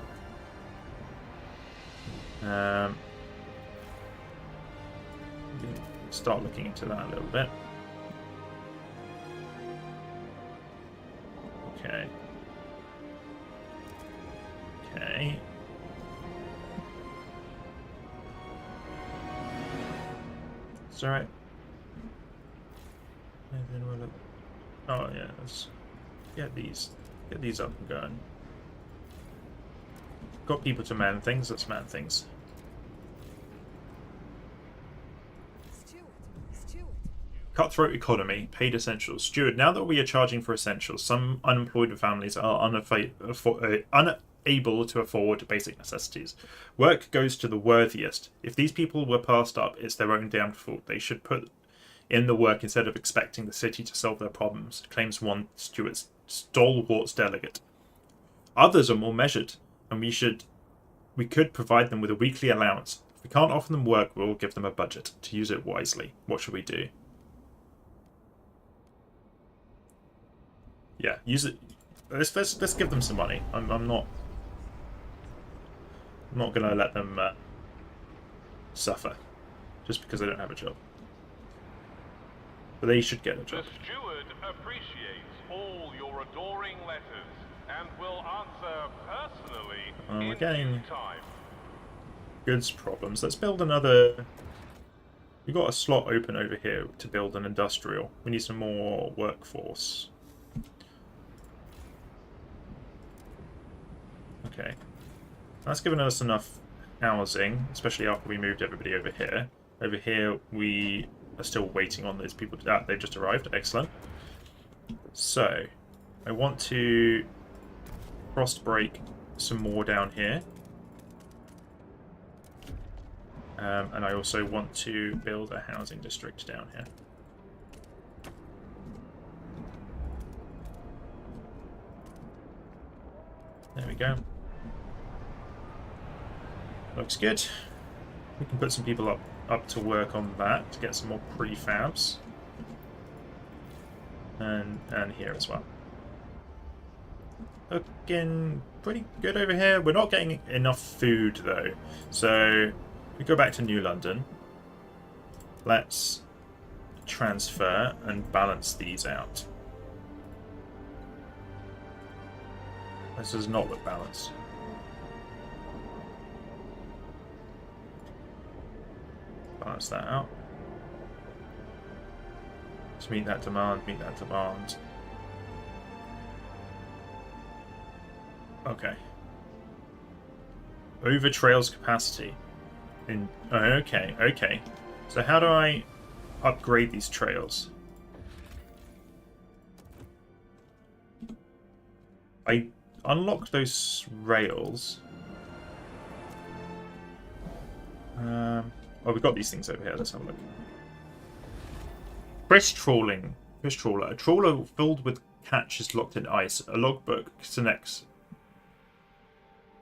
Start looking into that a little bit. Okay. Okay. It's alright. Oh yeah, let's get these up and going. Got people to man things, let's man things. Cutthroat economy, paid essentials. Steward, now that we are charging for essentials, some unemployed families are unable to afford basic necessities. Work goes to the worthiest. If these people were passed up, it's their own damned fault. They should put in the work instead of expecting the city to solve their problems, claims one Stewart's stalwart delegate. Others are more measured, and we could provide them with a weekly allowance. If we can't offer them work, we'll give them a budget to use it wisely. What should we do? Yeah, use it. Let's give them some money. I'm not gonna let them suffer just because they don't have a job. But they should get a job. The steward appreciates all your adoring letters and will answer personally in due time. Goods problems. Let's build another. We've got a slot open over here to build an industrial. We need some more workforce. Okay. That's given us enough housing, especially after we moved everybody over here. Over here, we are still waiting on those people. They've just arrived. Excellent. So, I want to frost break some more down here. And I also want to build a housing district down here. There we go. Looks good. We can put some people up to work on that to get some more prefabs. And here as well. Looking pretty good over here. We're not getting enough food though. So we go back to New London. Let's transfer and balance these out. This does not look balanced. Balance that out. Let's meet that demand, meet that demand. Okay. Over trails capacity. Okay. So how do I upgrade these trails? I unlock those rails. Oh, we've got these things over here. Let's have a look. Fish trawling. Fish trawler. A trawler filled with catches locked in ice. A logbook connects.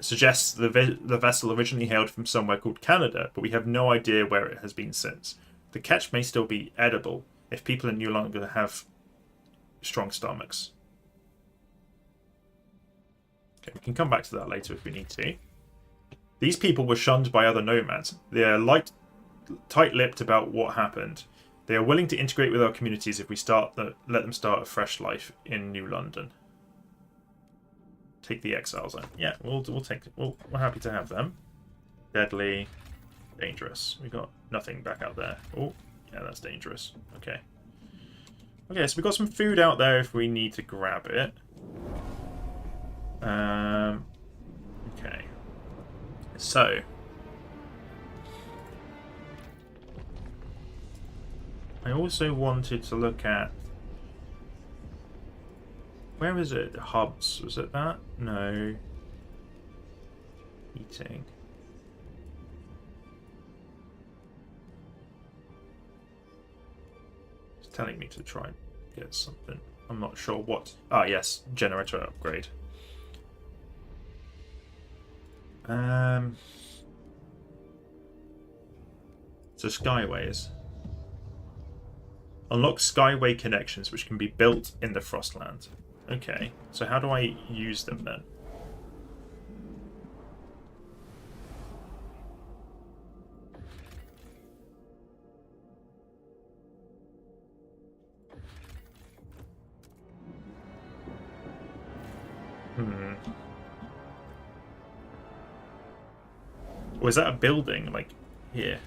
Suggests the vessel originally hailed from somewhere called Canada, but we have no idea where it has been since. The catch may still be edible if people in New London have strong stomachs. Okay, we can come back to that later if we need to. These people were shunned by other nomads. They are tight-lipped about what happened. They are willing to integrate with our communities if we let them start a fresh life in New London. Take the exiles in. Yeah, we're happy to have them. Deadly, dangerous. We got nothing back out there. Oh, yeah, that's dangerous. Okay. Okay, so we got some food out there if we need to grab it. Okay. So. I also wanted to look at... Where is it? Hubs. Was it that? No. Eating. It's telling me to try and get something. I'm not sure what. Ah, yes. Generator upgrade. So Skyways. Unlock Skyway connections, which can be built in the Frostland. Okay, so how do I use them then? Or is that a building, like, here?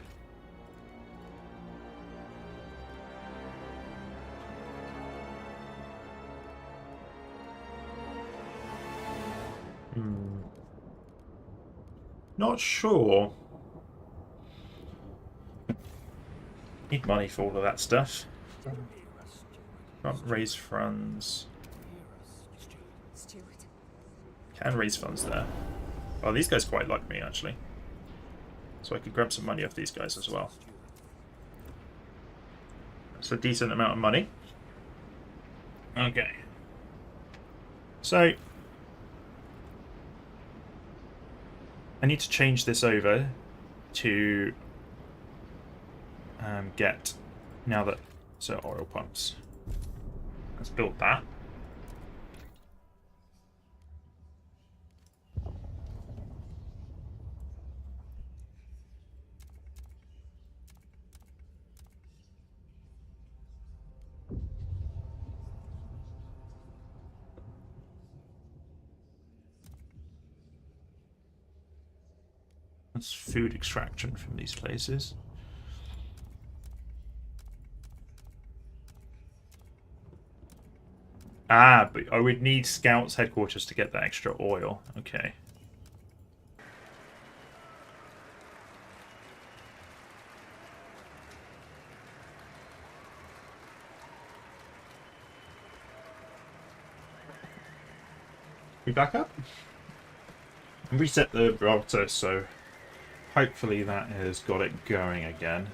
Not sure. Need money for all of that stuff. Can't raise funds. Can raise funds there. Oh, these guys quite like me, actually. So I could grab some money off these guys as well. That's a decent amount of money. Okay. So... I need to change this over to get... Now that... So, oil pumps. Let's build that. That's food extraction from these places. Ah, but I would need Scouts headquarters to get that extra oil. Okay. We back up? Reset the router, so hopefully that has got it going again.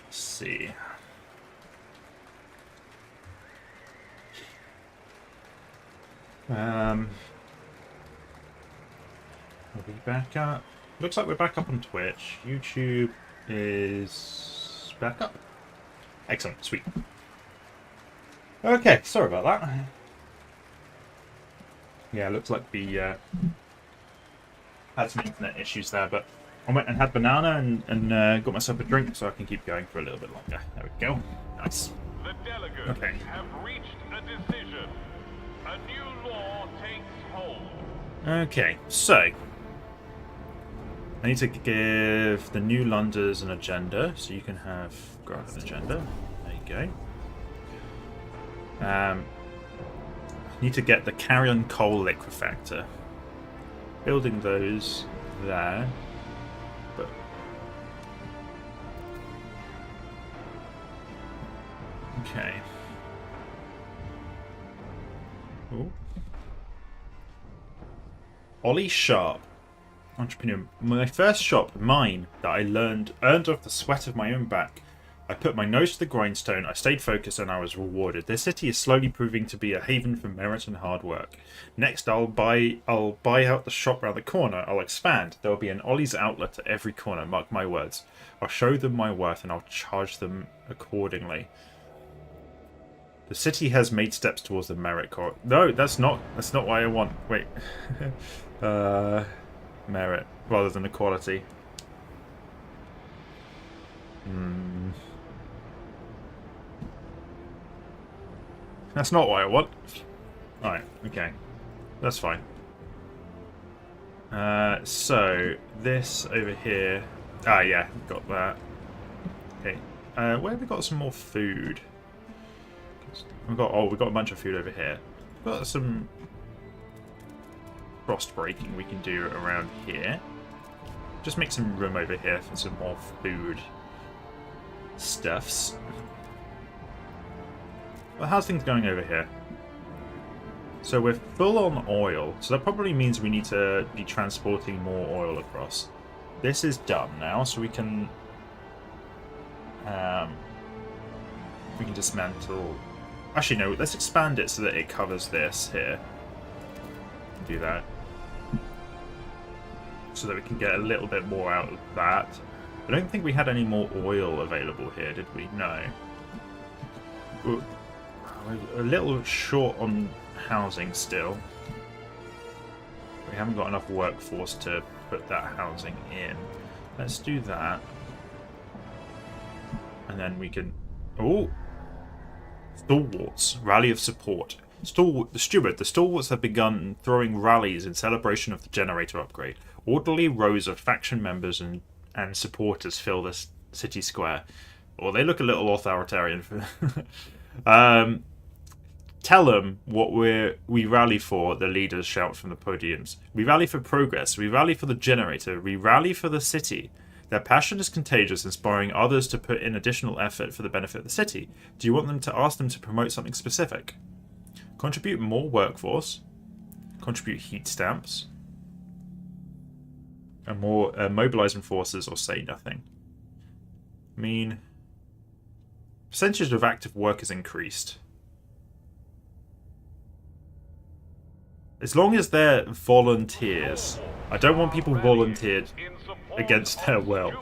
Let's see. We'll be back up. Looks like we're back up on Twitch. YouTube is back up. Excellent, sweet. Okay, sorry about that. Yeah, looks like we had some internet issues there, but I went and had banana and got myself a drink so I can keep going for a little bit longer. There we go. Nice. The delegates have reached a decision. A new law takes hold. Okay, so I need to give the new Londoners an agenda, so you can have grab an agenda. There you go. Need to get the carrion coal liquefactor. Building those there, but okay. Ooh. Ollie Sharp, entrepreneur. My first shop, mine, that I earned off the sweat of my own back. I put my nose to the grindstone, I stayed focused, and I was rewarded. This city is slowly proving to be a haven for merit and hard work. Next, I'll buy out the shop round the corner. I'll expand. There will be an Ollie's outlet at every corner, mark my words. I'll show them my worth, and I'll charge them accordingly. The city has made steps towards the merit core. No, that's not what I want. Wait. Merit, rather than equality. That's not what I want. Alright, okay. That's fine. So, this over here... Ah, yeah, got that. Okay. Where have we got some more food? We've got a bunch of food over here. We've got some frost breaking we can do around here. Just make some room over here for some more food stuffs. Well, how's things going over here? So we're full on oil, so that probably means we need to be transporting more oil across. This is done now, so we can dismantle. Actually, no. Let's expand it so that it covers this here. Do that, so that we can get a little bit more out of that. I don't think we had any more oil available here, did we? No. We're a little short on housing still. We haven't got enough workforce to put that housing in. Let's do that. And then we can... Oh! Stalwarts. Rally of support. The stalwarts have begun throwing rallies in celebration of the generator upgrade. Orderly rows of faction members and supporters fill this city square. Well, they look a little authoritarian. Tell them what we rally for, the leaders shout from the podiums. We rally for progress. We rally for the generator. We rally for the city. Their passion is contagious, inspiring others to put in additional effort for the benefit of the city. Do you want them to ask them to promote something specific? Contribute more workforce. Contribute heat stamps. And more mobilise enforcers, or say nothing. I mean, percentage of active work is increased. As long as they're volunteers. I don't want people volunteered against their will.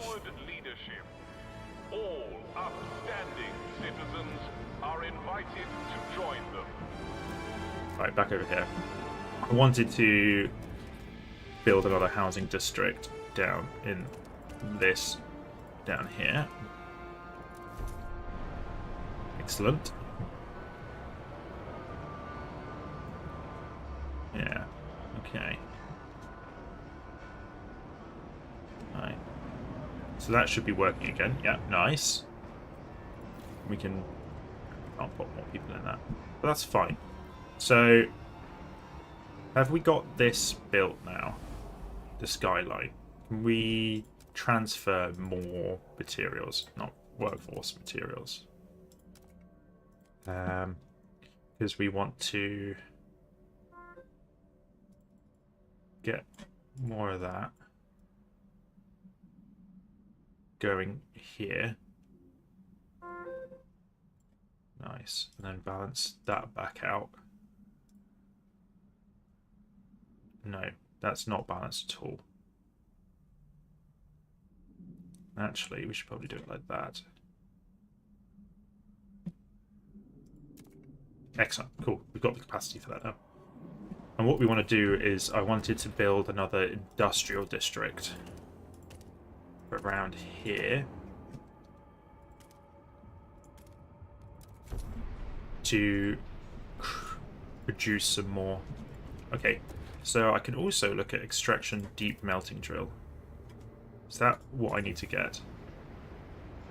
All upstanding citizens are invited to join them. Right, back over here. I wanted to build another housing district down in this down here. Excellent. Yeah, okay. Right. So that should be working again. Yeah, nice. We can... Can't put more people in that. But that's fine. So, have we got this built now? The skyline. Can we transfer more materials? Not workforce materials. Because we want to get more of that going here. Nice. And then balance that back out. No, that's not balanced at all. Actually, we should probably do it like that. Excellent. Cool. We've got the capacity for that now. And what we want to do is, I wanted to build another industrial district around here to produce some more. Okay, so I can also look at extraction deep melting drill. Is that what I need to get?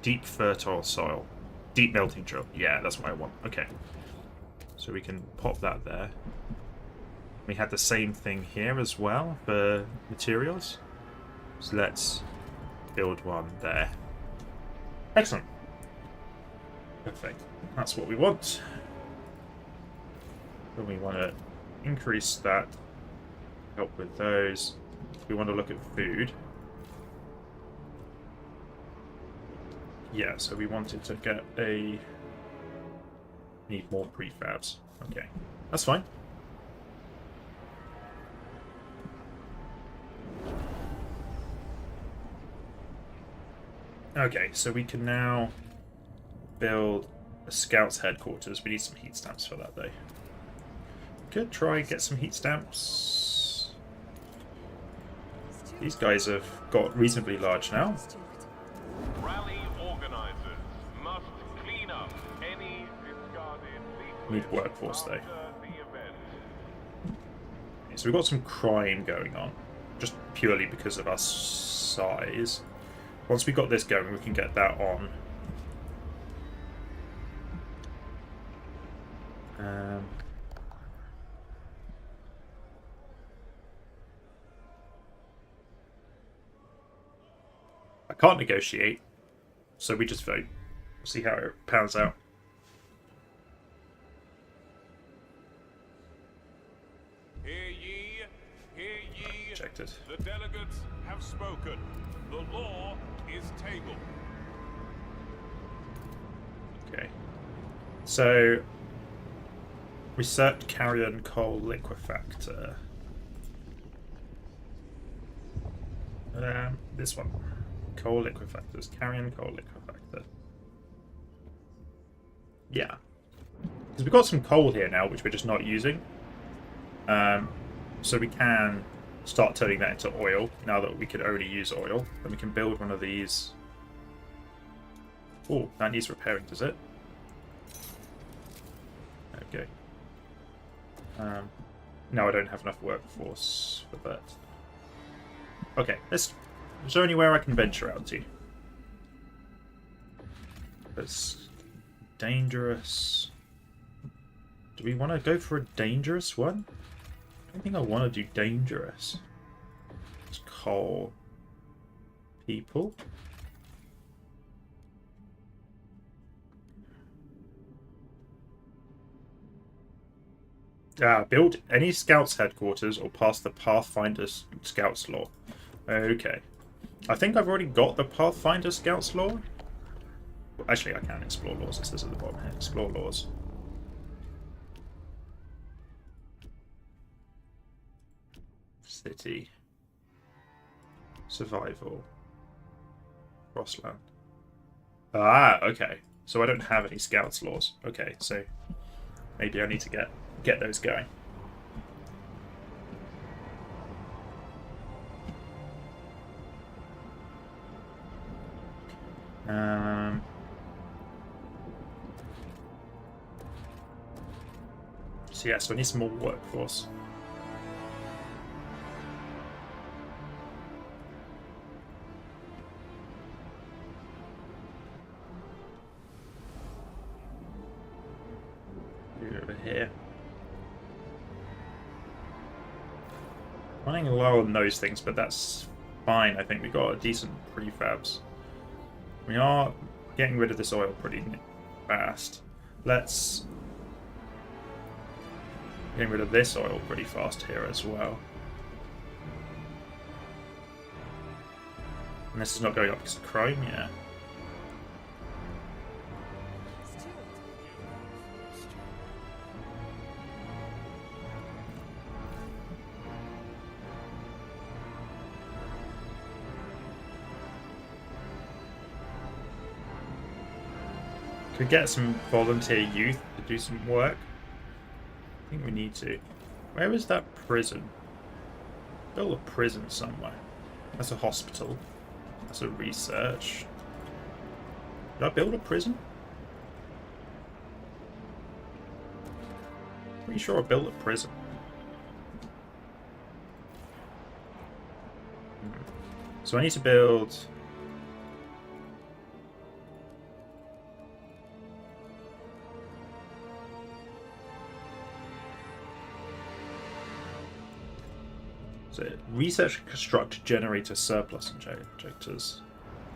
Deep fertile soil. Deep melting drill. Yeah, that's what I want. Okay. So we can pop that there. We had the same thing here as well for materials. So let's build one there. Excellent. Perfect. That's what we want. Then we want to increase that. Help with those. We want to look at food. Yeah, so we wanted to get a... Need more prefabs. Okay, that's fine. Okay, so we can now build a scout's headquarters. We need some heat stamps for that, though. Could try and get some heat stamps. These guys have got reasonably large now. Rally organizers must clean up any discarded Need workforce, though. Okay, so we've got some crime going on, just purely because of our size. Once we've got this going, we can get that on. I can't negotiate, so we just vote. We'll see how it pans out. Hear ye, hear ye. Rejected. The delegates have spoken. The law is tabled. Okay. So, research carrion coal liquefactor. This one. Coal liquefactors. Carrion coal liquefactor. Yeah. Because we've got some coal here now, which we're just not using. So we can start turning that into oil, now that we can only use oil. Then we can build one of these. Oh, that needs repairing, does it? Okay. No, I don't have enough workforce for that. Okay, is there anywhere I can venture out to? It's dangerous. Do we want to go for a dangerous one? I don't think I want to do dangerous. It's coal. People. Build any scouts headquarters or pass the Pathfinder's Scouts Law. Okay. I think I've already got the Pathfinder Scouts Law. Well, actually, I can explore laws. It says at the bottom here. Explore laws. City. Survival. Frostland. Ah, okay. So I don't have any Scouts laws. Okay, so maybe I need to get those going. So yeah, so I need some more workforce. Over here. Running low on those things, but that's fine. I think we got a decent prefabs. We are getting rid of this oil pretty fast. Let's getting rid of this oil pretty fast here as well. And this is not going up because of crime, yeah. Could get some volunteer youth to do some work. I think we need to. Where is that prison? Build a prison somewhere. That's a hospital. That's a research. Did I build a prison? Pretty sure I built a prison. So I need to build... So research and construct generator surplus injectors.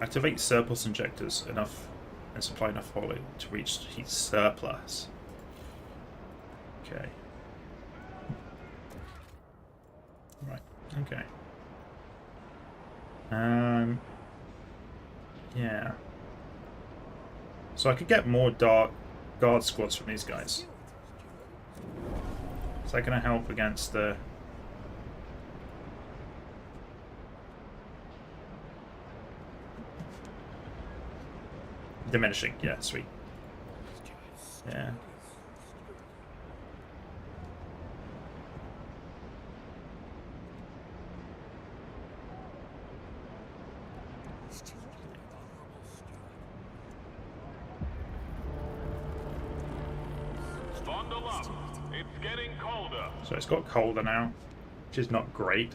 Activate surplus injectors enough and supply enough volume to reach heat surplus. Okay. Right. Okay. Yeah. So I could get more dark guard squads from these guys. Is that going to help against the... Diminishing, yeah, sweet. Yeah. Bundle up. It's getting colder. So it's got colder now, which is not great.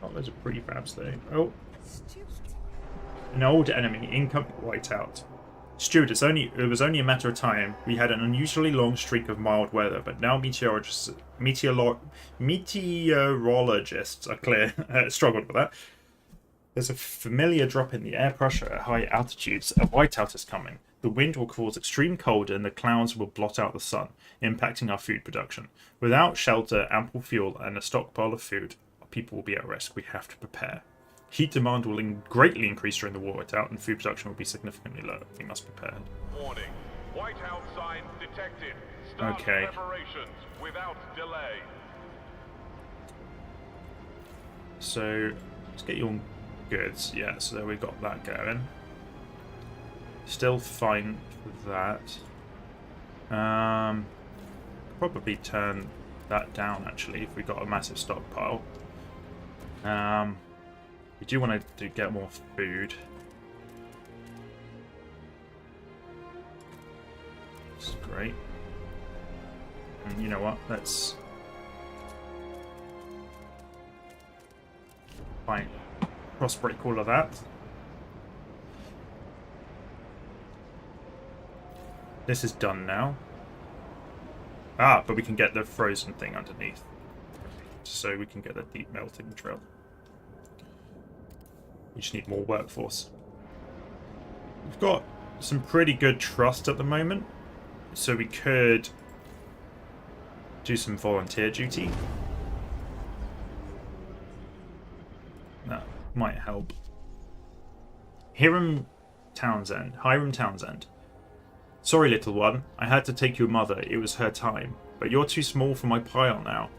Oh, there's a prefabs though. Oh. An old enemy, incoming whiteout. Stuart, it was only a matter of time. We had an unusually long streak of mild weather, but now meteorologists are clear. Struggled with that. There's a familiar drop in the air pressure at high altitudes. A whiteout is coming. The wind will cause extreme cold and the clouds will blot out the sun, impacting our food production. Without shelter, ample fuel, and a stockpile of food, people will be at risk. We have to prepare. Heat demand will greatly increase during the whiteout, and food production will be significantly lower. We must prepare. Warning. Whiteout signs detected. Start preparations without delay. So, let's get you on goods. Yeah, so we got that going. Still fine with that. Probably turn that down, actually, if we got a massive stockpile. We do want to get more food. That's great. And you know what? Let's fine. Cross break all of that. This is done now. Ah, but we can get the frozen thing underneath. So we can get the deep melting drill. We just need more workforce. We've got some pretty good trust at the moment, so we could do some volunteer duty. That might help. Hiram Townsend. Sorry, little one. I had to take your mother. It was her time. But you're too small for my pile now.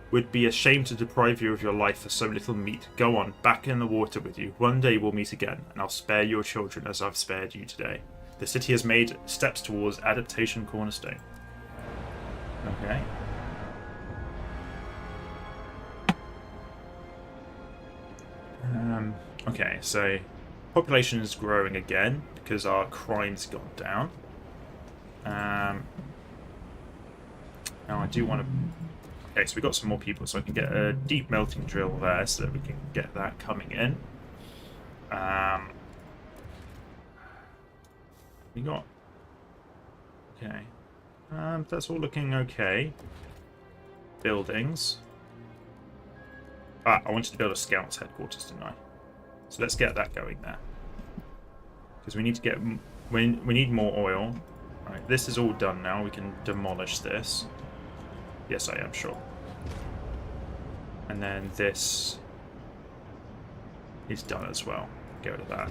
Would be ashamed to deprive you of your life for so little meat. Go on, back in the water with you. One day we'll meet again, and I'll spare your children as I've spared you today. The city has made steps towards adaptation cornerstone. Okay. Okay, so population is growing again because our crime's gone down. Now I do want to... Okay, so we got some more people, so I can get a deep melting drill there so that we can get that coming in. We got... Okay. That's all looking okay. Buildings. Ah, I wanted to build a scouts headquarters, didn't I? So let's get that going there. Because we need to get... We need more oil. Right, this is all done now. We can demolish this. Yes, I am sure. And then this is done as well. Get rid of that.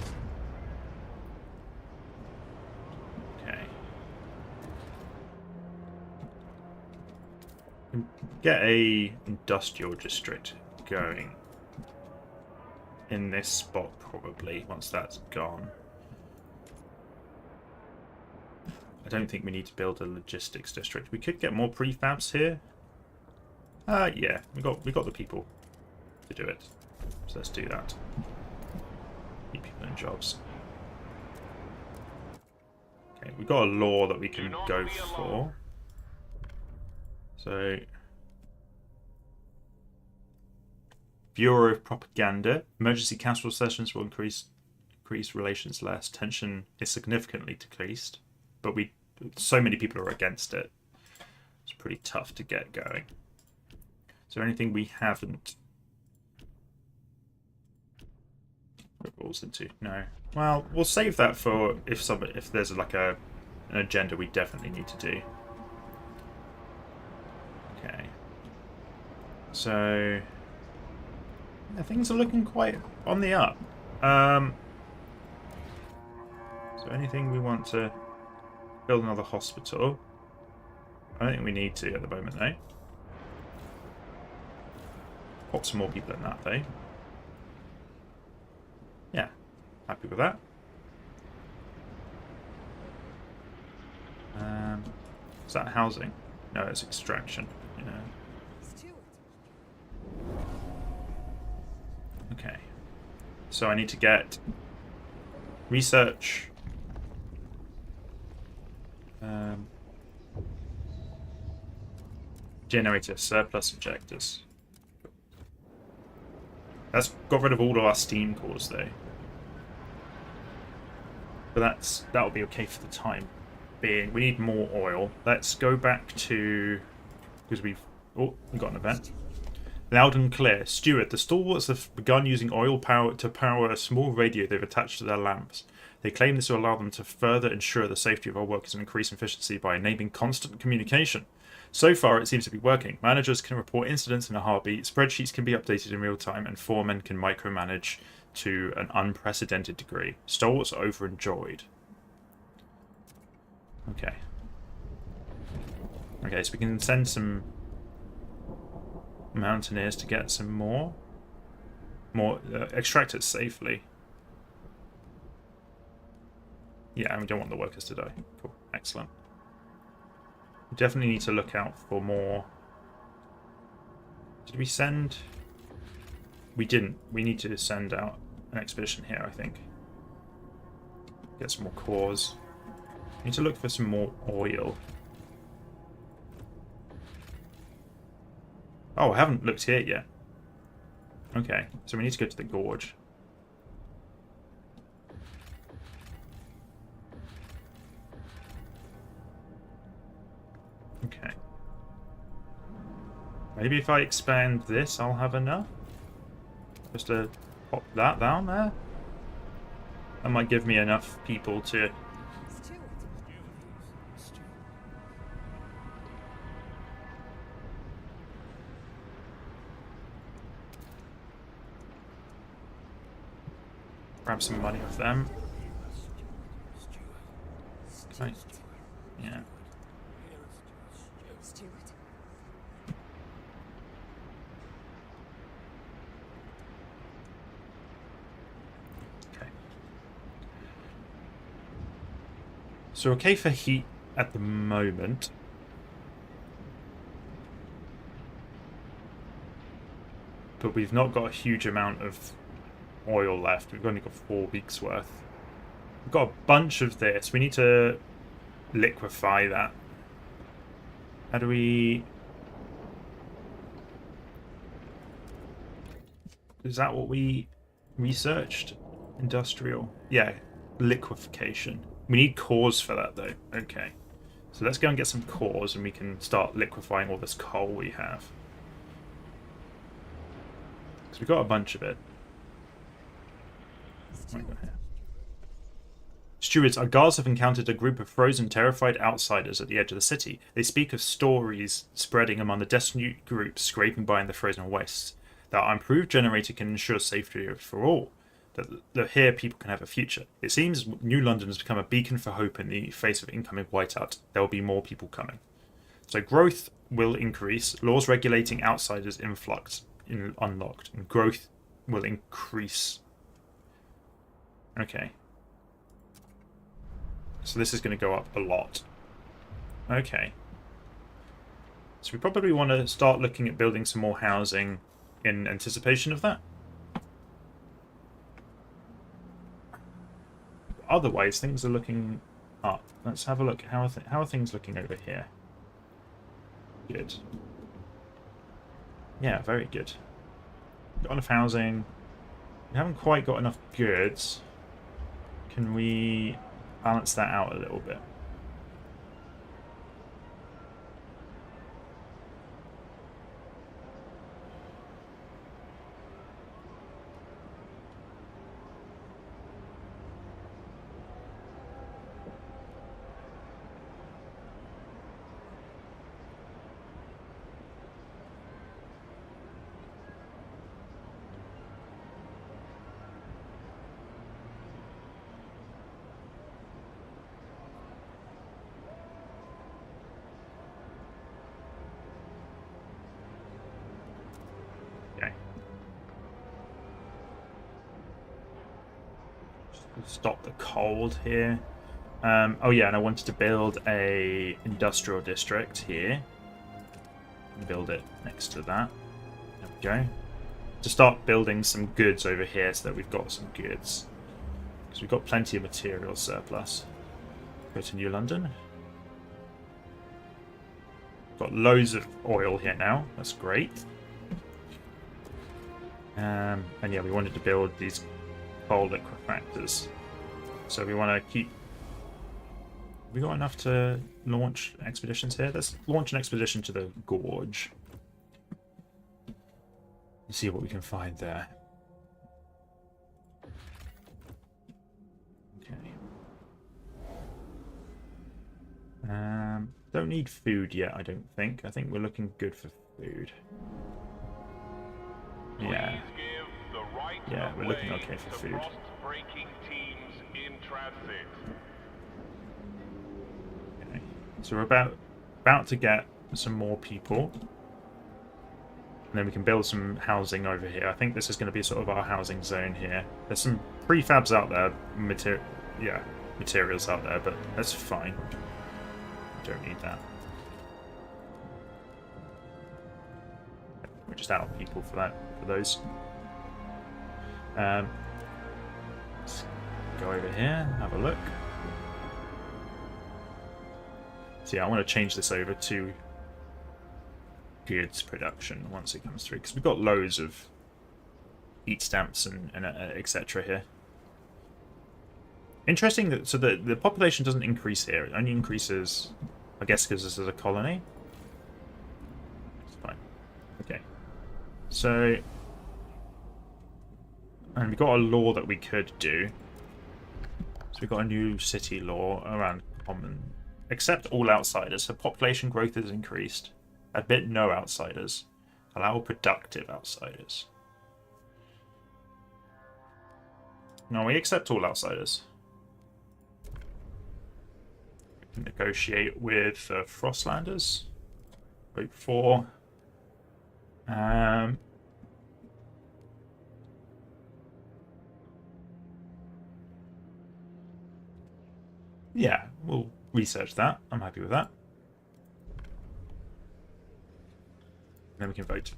Okay. Get a industrial district going in this spot probably once that's gone. I don't think we need to build a logistics district. We could get more prefabs here. Yeah, we got the people to do it. So let's do that. Keep people in jobs. Okay, we got a law that we can go for. So Bureau of Propaganda. Emergency council sessions will increase relations less. Tension is significantly decreased. But so many people are against it. It's pretty tough to get going. Is there anything we haven't put balls into? No. Well, we'll save that for if there's like an agenda we definitely need to do. Okay. So yeah, things are looking quite on the up. So anything we want to build another hospital? I don't think we need to at the moment, though. Pop some more people in that, though. Yeah, happy with that. Is that housing? No, it's extraction. Yeah. Okay. So I need to get research. Generator surplus injectors. That's got rid of all of our steam cores, though. But that'll be okay for the time being. We need more oil. Let's go back to, because we've got an event. Loud and clear. Steward, the stalwarts have begun using oil power to power a small radio they've attached to their lamps. They claim this will allow them to further ensure the safety of our workers and increase efficiency by enabling constant communication. So far, it seems to be working. Managers can report incidents in a heartbeat, spreadsheets can be updated in real time, and foremen can micromanage to an unprecedented degree. Stalwarts are overjoyed. Okay. Okay, so we can send some mountaineers to get some more extract it safely. Yeah, and we don't want the workers to die. Cool, excellent. We definitely need to look out for more. Did we send? We didn't. We need to send out an expedition here, I think. Get some more cores. We need to look for some more oil. Oh, I haven't looked here yet. Okay, so we need to go to the gorge. Okay. Maybe if I expand this, I'll have enough. Just to pop that down there. That might give me enough people to... grab some money off them. Okay. Yeah. Okay. So okay for heat at the moment. But we've not got a huge amount of oil left. We've only got 4 weeks worth. We've got a bunch of this. We need to liquefy that. How do we... Is that what we researched? Industrial. Yeah, liquefaction. We need cores for that, though. Okay. So let's go and get some cores, and we can start liquefying all this coal we have. Because we've got a bunch of it. Stewards, our guards have encountered a group of frozen, terrified outsiders at the edge of the city. They speak of stories spreading among the destitute groups scraping by in the frozen wastes. That our improved generator can ensure safety for all. That here people can have a future. It seems New London has become a beacon for hope in the face of incoming whiteout. There will be more people coming. So growth will increase. Laws regulating outsiders unlocked. And growth will increase. Okay. So this is going to go up a lot. Okay. So we probably want to start looking at building some more housing in anticipation of that. Otherwise, things are looking up. Let's have a look. How are things looking over here? Good. Yeah, very good. Got enough housing. We haven't quite got enough goods. Can we balance that out a little bit? Stop the cold here. Oh yeah, and I wanted to build a industrial district here. Build it next to that. There we go. To start building some goods over here so that we've got some goods. Because we've got plenty of material surplus. Go to New London. Got loads of oil here now. That's great. And yeah, we wanted to build these coal liquefactors. So we want to keep... We got enough to launch expeditions here? Let's launch an expedition to the Gorge. And see what we can find there. Okay. Don't need food yet, I don't think. I think we're looking good for food. Yeah. Yeah, we're looking okay for food. Okay. So we're about to get some more people. And then we can build some housing over here. I think this is going to be sort of our housing zone here. There's some prefabs out there, materials out there, but that's fine. Don't need that. We're just out of people for those. Let's go over here, have a look. So yeah, I want to change this over to goods production once it comes through, because we've got loads of heat stamps and etc. here. Interesting that the population doesn't increase here; it only increases, I guess, because this is a colony. It's fine. Okay. So, and we've got a law that we could do. So we've got a new city law around common, accept all outsiders. So population growth is increased. Admit no outsiders. Allow productive outsiders. No, we accept all outsiders. We can negotiate with Frostlanders. Vote for. Yeah, we'll research that. I'm happy with that. Then we can vote.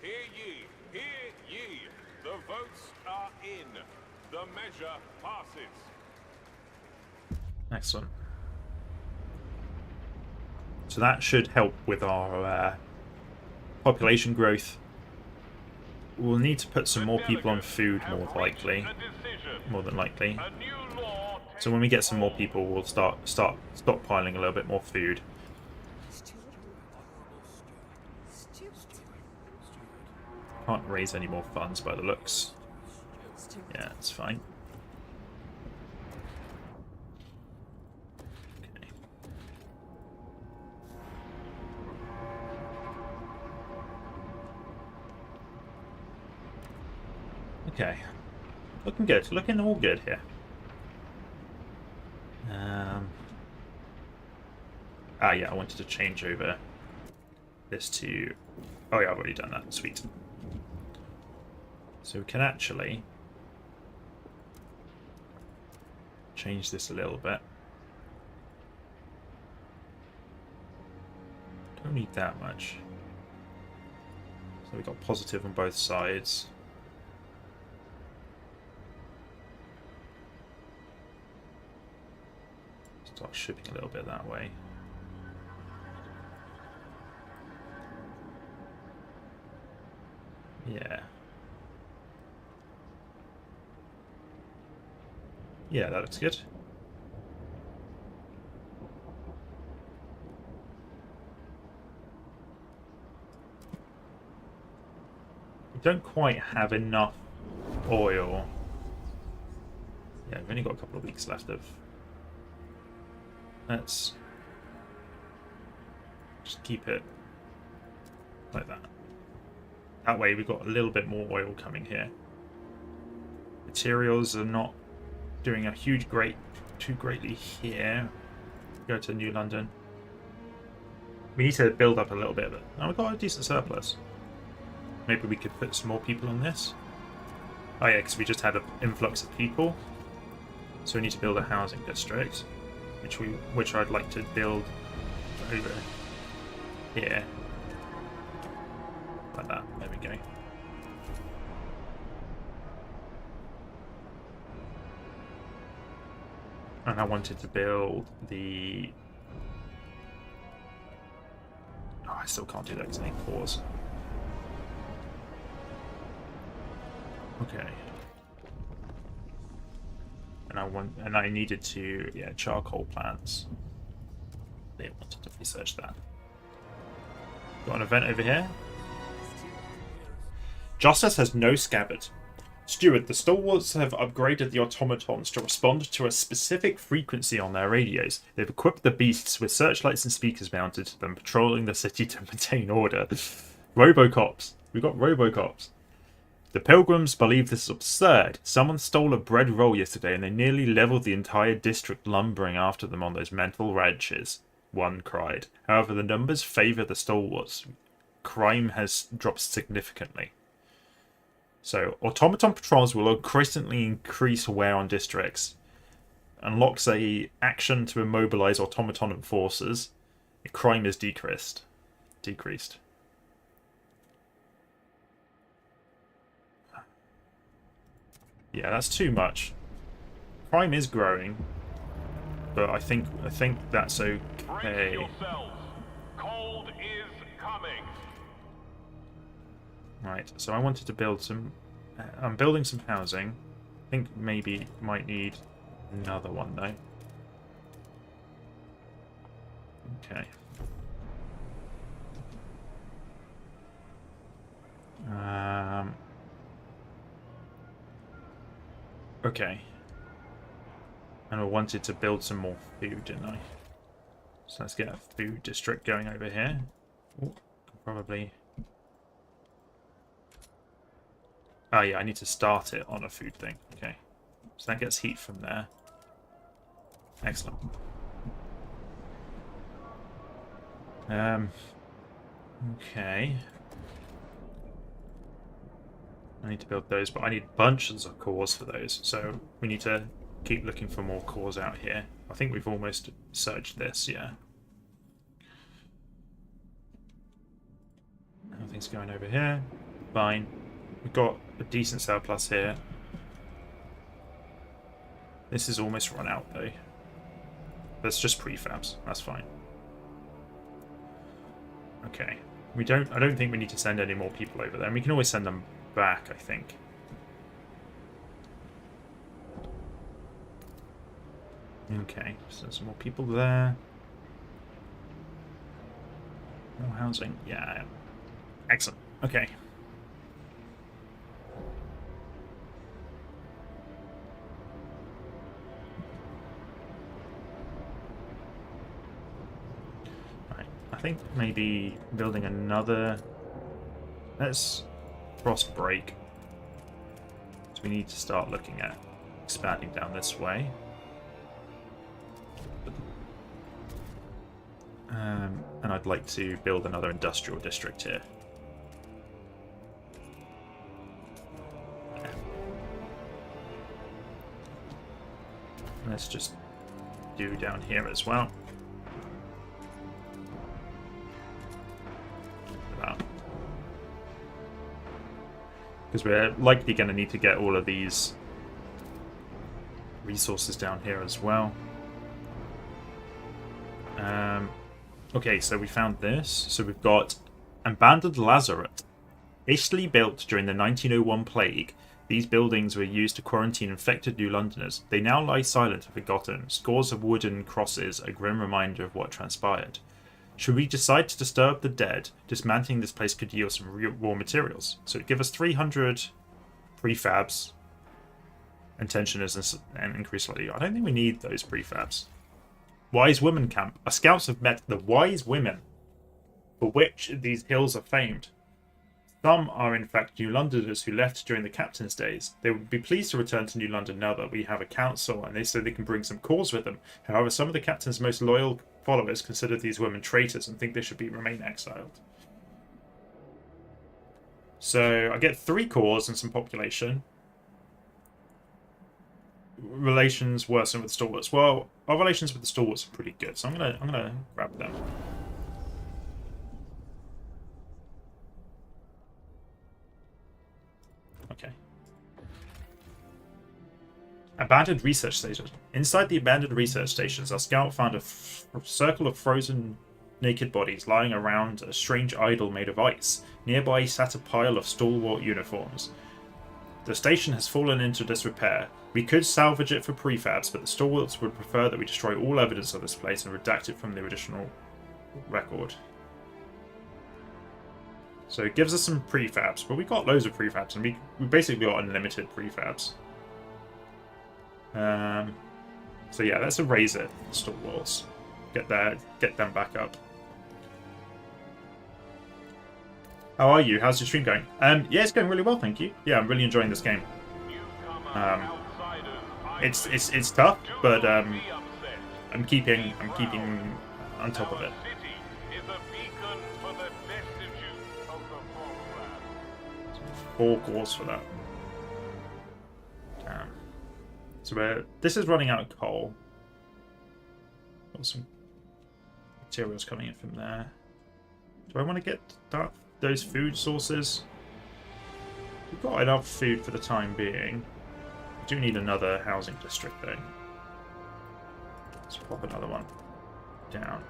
Hear ye, hear ye. The votes are in. The measure passes. Excellent. So that should help with our population growth. We'll need to put some more people on food, more than likely. So when we get some more people, we'll start stockpiling a little bit more food. Can't raise any more funds by the looks. Yeah, it's fine. Okay, looking good. Looking all good here. Yeah, I wanted to change over this to... Oh yeah, I've already done that. Sweet. So we can actually change this a little bit. Don't need that much. So we've got positive on both sides. Start shipping a little bit that way. Yeah. Yeah, that looks good. We don't quite have enough oil. Yeah, we've only got a couple of weeks left of... Let's just keep it like that. That way we've got a little bit more oil coming here. Materials are not doing a too greatly here. Go to New London. We need to build up a little bit of it. Now we've got a decent surplus. Maybe we could put some more people on this. Oh yeah, because we just had an influx of people. So we need to build a housing district, which I'd like to build over here. Like that. There we go. And I wanted to build the... Oh, I still can't do that because I need cores. Okay. And I needed to, yeah, charcoal plants. They wanted to research that. Got an event over here. Justice has no scabbard. Steward, the stalwarts have upgraded the automatons to respond to a specific frequency on their radios. They've equipped the beasts with searchlights and speakers mounted to them, patrolling the city to maintain order. Robocops. We've got Robocops. The pilgrims believe this is absurd. Someone stole a bread roll yesterday and they nearly leveled the entire district, lumbering after them on those mental wrenches. One cried. However, the numbers favour the stalwarts. Crime has dropped significantly. So, automaton patrols will increasingly increase wear on districts. Unlocks a action to immobilize automaton enforcers. Crime is decreased. Yeah, that's too much. Crime is growing, but I think that's okay. Cold is coming. Right, so I wanted to build some... I'm building some housing. I think maybe might need another one, though. Okay. Okay. And I wanted to build some more food, didn't I? So let's get a food district going over here. Ooh, probably... Oh yeah, I need to start it on a food thing. Okay. So that gets heat from there. Excellent. Okay. I need to build those, but I need bunches of cores for those. So we need to keep looking for more cores out here. I think we've almost searched this, yeah. Nothing's going over here. Fine. We've got a decent surplus here. This is almost run out, though. That's just prefabs. That's fine. Okay. I don't think we need to send any more people over there. And we can always send them back, I think. Okay, so some more people there. More housing. Yeah. Excellent. Okay. I think maybe building another... Let's frost break. So we need to start looking at expanding down this way. And I'd like to build another industrial district here. Yeah. Let's just do down here as well. Because we're likely going to need to get all of these resources down here as well. Okay, so we found this. So we've got Abandoned Lazaret. Hastily built during the 1901 plague, these buildings were used to quarantine infected New Londoners. They now lie silent and forgotten. Scores of wooden crosses, a grim reminder of what transpired. Should we decide to disturb the dead, dismantling this place could yield some raw materials. So it gives us 300 prefabs and tensioners and increase slightly. I don't think we need those prefabs. Wise Women Camp. Our scouts have met the wise women for which these hills are famed. Some are in fact New Londoners who left during the captain's days. They would be pleased to return to New London now that we have a council, and they say they can bring some cores with them. However, some of the captain's most loyal followers consider these women traitors and think they should remain exiled. So I get 3 cores and some population. Relations worsen with stalwarts. Well, our relations with the stalwarts are pretty good, so I'm gonna grab them. Okay. Abandoned research station. Inside the abandoned research stations, our scout found a circle of frozen naked bodies lying around a strange idol made of ice. Nearby sat a pile of stalwart uniforms. The station has fallen into disrepair. We could salvage it for prefabs, but the stalwarts would prefer that we destroy all evidence of this place and redact it from the original record. So it gives us some prefabs, but we got loads of prefabs, and we basically got unlimited prefabs. So yeah, let's erase it. Stalwarts, get them back up. How are you? How's your stream going? Yeah, it's going really well, thank you. Yeah, I'm really enjoying this game. It's tough, but I'm keeping on top of it. 4 cores for that. Damn. So this is running out of coal. Got some materials coming in from there. Do I want to get those food sources? We've got enough food for the time being. I do need another housing district though. Let's pop another one down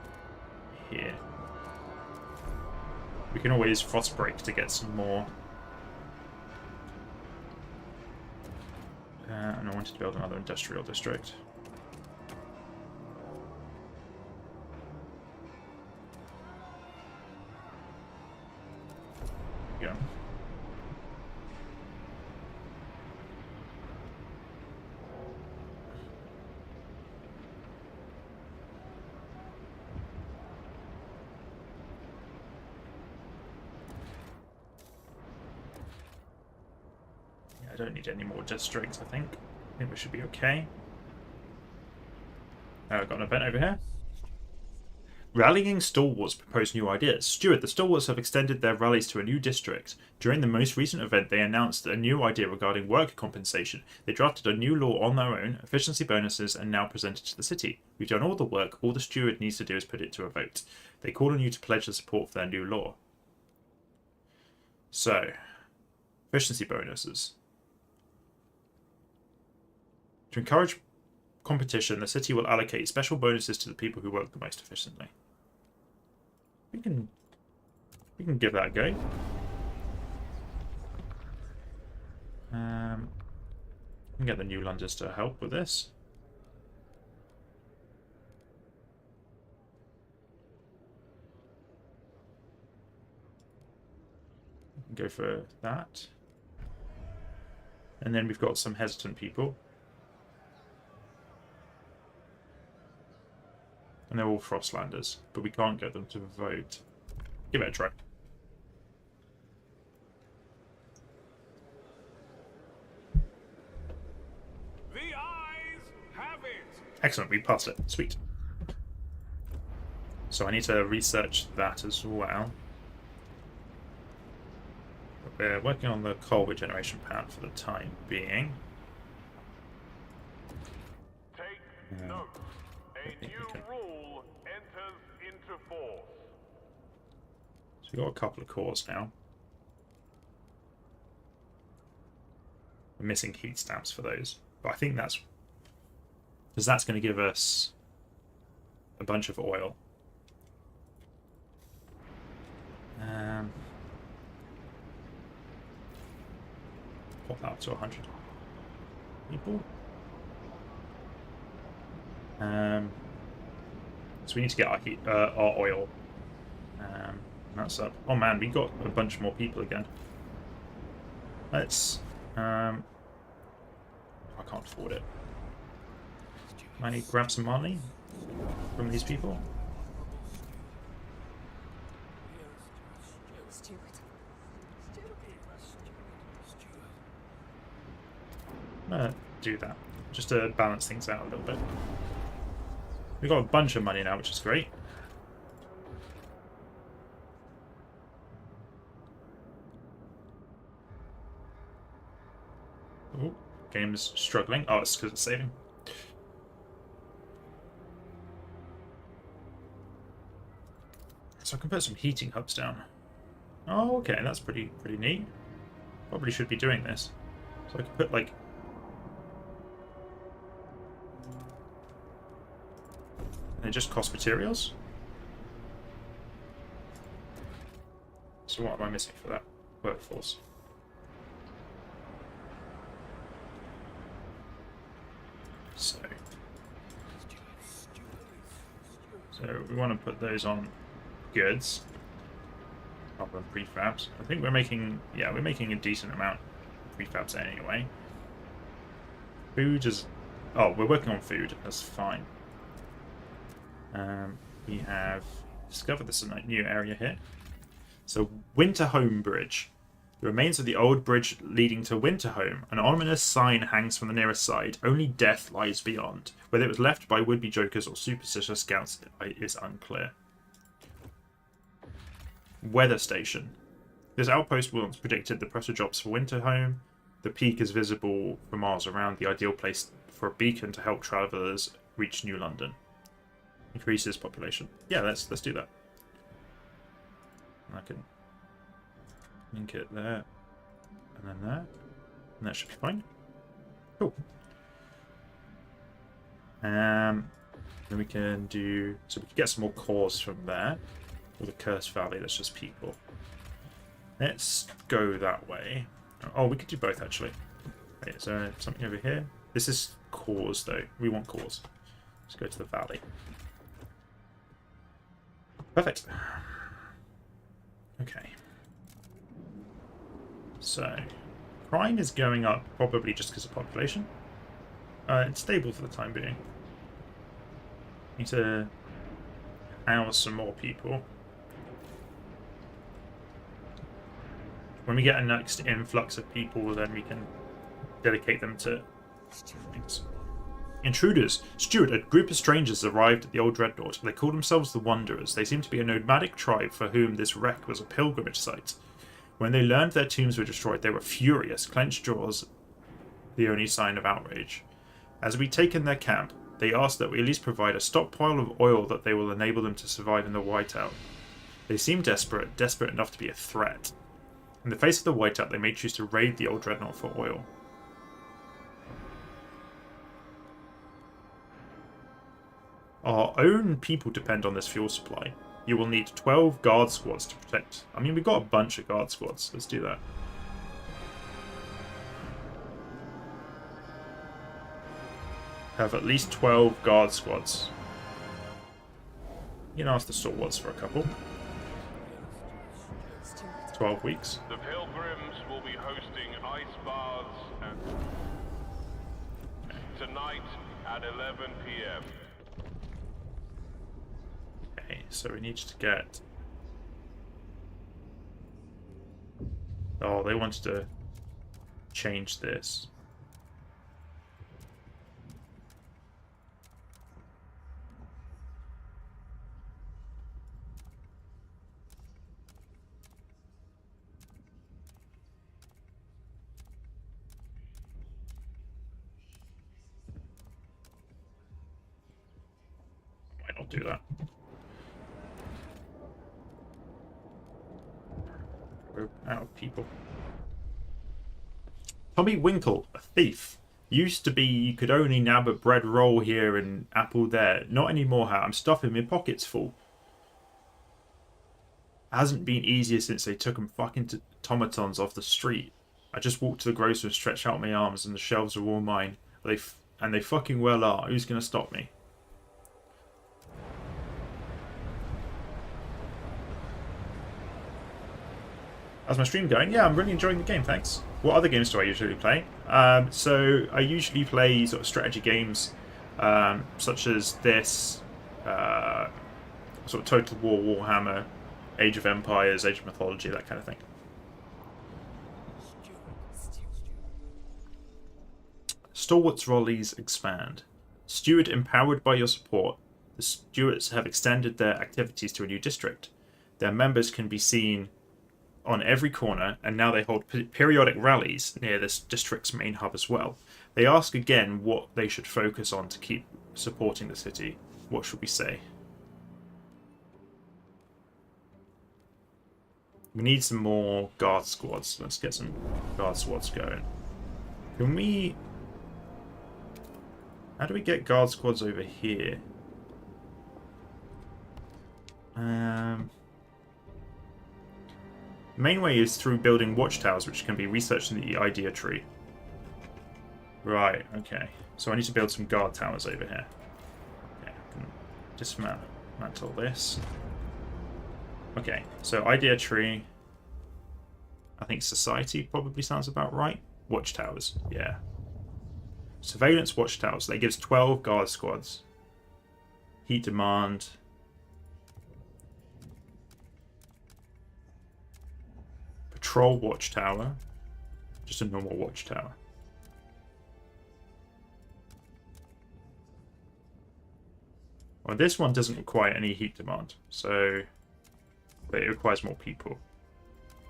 here. We can always frost break to get some more. And I wanted to build another industrial district. Yeah. I don't need any more districts, I think. I think we should be okay. I've got an event over here. Rallying stalwarts propose new ideas. Steward, the stalwarts have extended their rallies to a new district. During the most recent event, they announced a new idea regarding work compensation. They drafted a new law on their own, efficiency bonuses, and now presented to the city. We've done all the work. All the steward needs to do is put it to a vote. They call on you to pledge the support for their new law. So, efficiency bonuses. To encourage competition, the city will allocate special bonuses to the people who work the most efficiently. We can give that a go. We can get the New Londoners to help with this. We can go for that. And then we've got some hesitant people. And they're all Frostlanders, but we can't get them to vote. Give it a try. The eyes have it. Excellent, we passed it. Sweet. So I need to research that as well. But we're working on the coal regeneration plant for the time being. Take note. A new rule enters into force. So we've got a couple of cores now. We're missing heat stamps for those. But I think that's... because that's going to give us a bunch of oil. Pop that up to 100 people. So we need to get our heat, our oil. That's up. Oh man, we got a bunch more people again. Let's. I can't afford it. I need to grab some money from these people. I'm gonna do that just to balance things out a little bit. We've got a bunch of money now, which is great. Ooh, game's struggling. Oh, it's because it's saving. So I can put some heating hubs down. Oh, okay, that's pretty neat. Probably should be doing this. So I can put like... And they just cost materials? So what am I missing for that workforce? So we want to put those on goods rather than prefabs. I think we're making, yeah, we're making a decent amount of prefabs anyway. Food is, oh, we're working on food. That's fine. We have discovered this new area here. So Winterhome Bridge. The remains of the old bridge leading to Winterhome. An ominous sign hangs from the nearest side. Only death lies beyond. Whether it was left by would-be jokers or superstitious scouts is unclear. Weather station. This outpost once predicted the pressure drops for Winterhome. The peak is visible for miles around, the ideal place for a beacon to help travellers reach New London. Increases population. Yeah, let's do that. I can link it there, and then there, and that should be fine. Cool. Then we can do, so we can get some more cores from there. Or the Cursed Valley, that's just people. Let's go that way. Oh, we could do both actually. Wait, is there something over here? This is cores though. We want cores. Let's go to the valley. Perfect. Okay. So, crime is going up probably just because of population. It's stable for the time being. Need to house some more people. When we get a next influx of people, then we can dedicate them to things. Intruders. Stuart, a group of strangers arrived at the old dreadnought. They call themselves the Wanderers. They seem to be a nomadic tribe for whom this wreck was a pilgrimage site. When they learned their tombs were destroyed, they were furious, clenched jaws, the only sign of outrage. As we take in their camp, they ask that we at least provide a stockpile of oil that they will enable them to survive in the whiteout. They seem desperate enough to be a threat. In the face of the whiteout, they may choose to raid the old dreadnought for oil. Our own people depend on this fuel supply. You will need 12 guard squads to protect. I mean, we've got a bunch of guard squads. Let's do that. Have at least 12 guard squads. You can ask the stalwarts for a couple. 12 weeks. The pilgrims will be hosting ice baths tonight at 11 p.m. Okay, so we need to get... Oh, they wanted to change this. Might not do that. Out of people. Tommy Winkle, a thief. Used to be you could only nab a bread roll here and apple there. Not anymore, how I'm stuffing my pockets full. Hasn't been easier since they took them fucking automatons off the street. I just walked to the grocery and stretched out my arms and the shelves are all mine. They fucking well are. Who's gonna stop me? How's my stream going? Yeah, I'm really enjoying the game, thanks. What other games do I usually play? So I usually play sort of strategy games, such as this, sort of Total War, Warhammer, Age of Empires, Age of Mythology, that kind of thing. Stalwart's Rollies expand. Steward, empowered by your support, the Stuarts have extended their activities to a new district. Their members can be seen on every corner, and now they hold periodic rallies near this district's main hub as well. They ask again what they should focus on to keep supporting the city. What should we say? We need some more guard squads. Let's get some guard squads going. Can we... How do we get guard squads over here? The main way is through building watchtowers, which can be researched in the idea tree. Right, okay. So I need to build some guard towers over here. Okay, I can dismantle this. Okay, so idea tree. I think society probably sounds about right. Watchtowers, yeah. Surveillance watchtowers. That gives 12 guard squads. Heat demand. Patrol watchtower. Just a normal watchtower. Well, this one doesn't require any heat demand, so but it requires more people.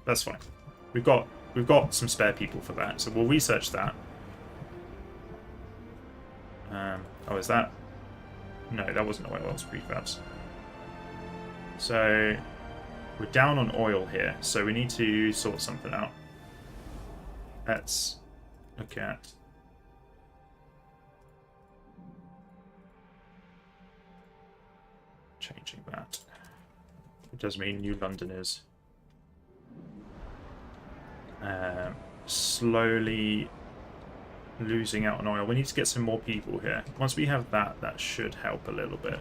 That's fine. We've got some spare people for that, so we'll research that. Oh, is that? No, that wasn't oil. That was prefabs. So we're down on oil here, so we need to sort something out. Let's look at. Changing that. It does mean New London is slowly losing out on oil. We need to get some more people here. Once we have that, that should help a little bit.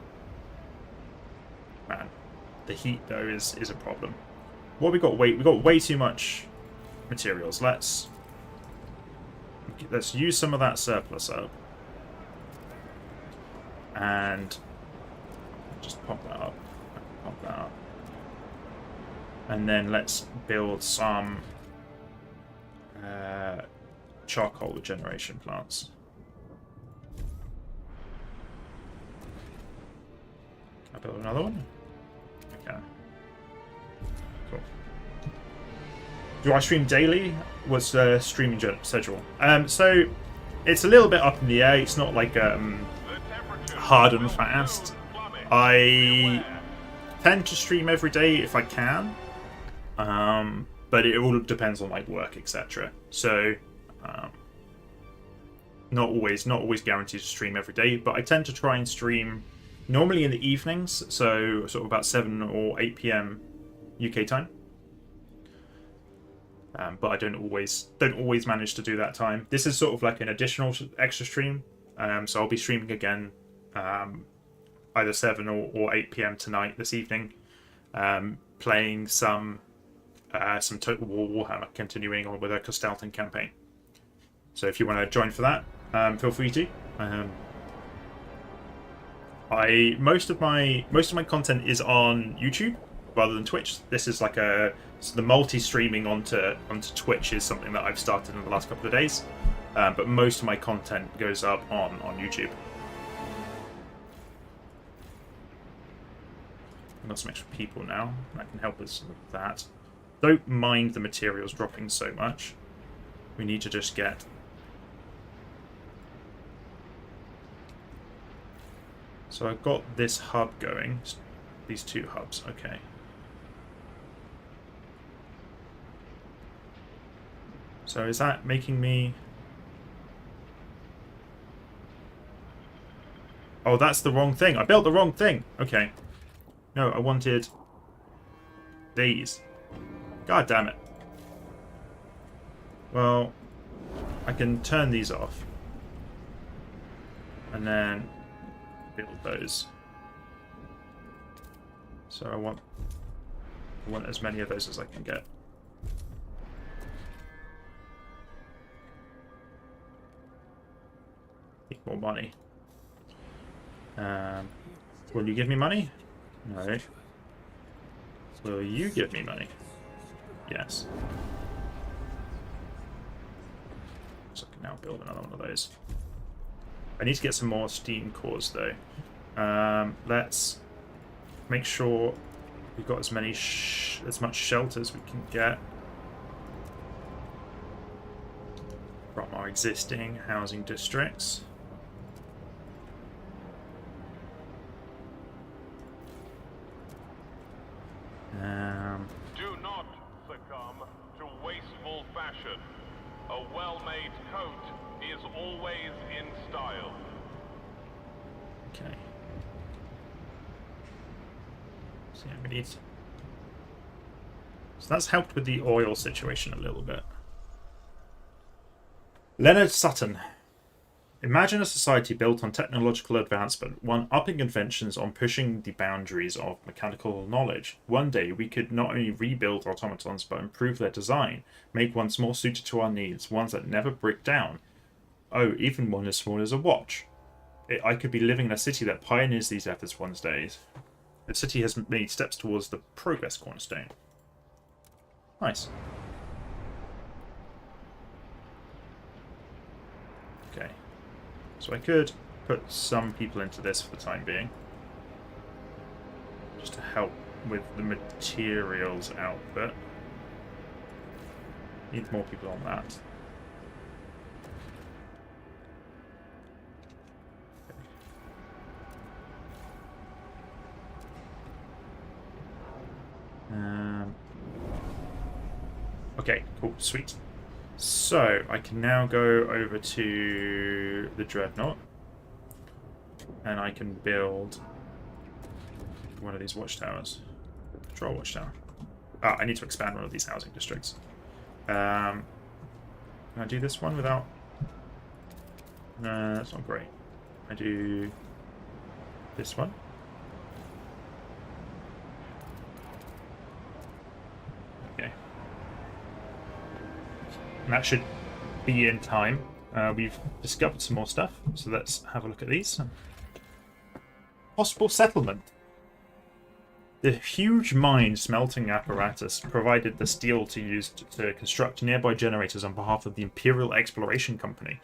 Man, the heat though is a problem. What we got? We got way too much materials. Let's use some of that surplus up and just pop that up. Pop that up. And then let's build some charcoal generation plants. Can I build another one? Okay. Cool. Do I stream daily? What's the streaming schedule? So it's a little bit up in the air. It's not like hard and fast. I tend to stream every day if I can, but it all depends on like work, etc. So not always guaranteed to stream every day, but I tend to try and stream normally in the evenings, so sort of about 7 or 8 p.m. UK time. But I don't always manage to do that time. This is sort of like an additional extra stream, so I'll be streaming again either 7 or 8 p.m. tonight, this evening, playing some Total War Warhammer, continuing on with a Costalton campaign. So if you want to join for that, feel free to. Most of my content is on YouTube rather than Twitch. This is like so the multi-streaming onto Twitch is something that I've started in the last couple of days, but most of my content goes up on YouTube. We've got some extra people now. That can help us with that. Don't mind the materials dropping so much. We need to just get... So I've got this hub going. These 2 hubs. Okay. So is that making me... Oh, that's the wrong thing. I built the wrong thing. Okay. No, I wanted these. God damn it. Well, I can turn these off. And then build those. So I want as many of those as I can get. Need more money. Will you give me money? No. Will you give me money? Yes. So I can now build another one of those. I need to get some more steam cores though. Let's make sure we've got as many as much shelter as we can get from our existing housing districts. Do not succumb to wasteful fashion. A well-made coat is always in style. Okay. So yeah, we need. So that's helped with the oil situation a little bit. Leonard Sutton. Imagine a society built on technological advancement, one upping inventions on pushing the boundaries of mechanical knowledge. One day we could not only rebuild automatons but improve their design, make ones more suited to our needs, ones that never break down. Oh, even one as small as a watch. I could be living in a city that pioneers these efforts one day. The city has made steps towards the progress cornerstone. Nice. Okay. So I could put some people into this for the time being. Just to help with the materials output. Need more people on that. Okay, cool, sweet. So, I can now go over to the Dreadnought. And I can build one of these watchtowers. Patrol watchtower. Ah, I need to expand one of these housing districts. Can I do this one without... No, that's not great. I do this one. Okay. And that should be in time. We've discovered some more stuff, so let's have a look at these. Possible settlement. The huge mine smelting apparatus provided the steel to use to construct nearby generators on behalf of the Imperial Exploration Company.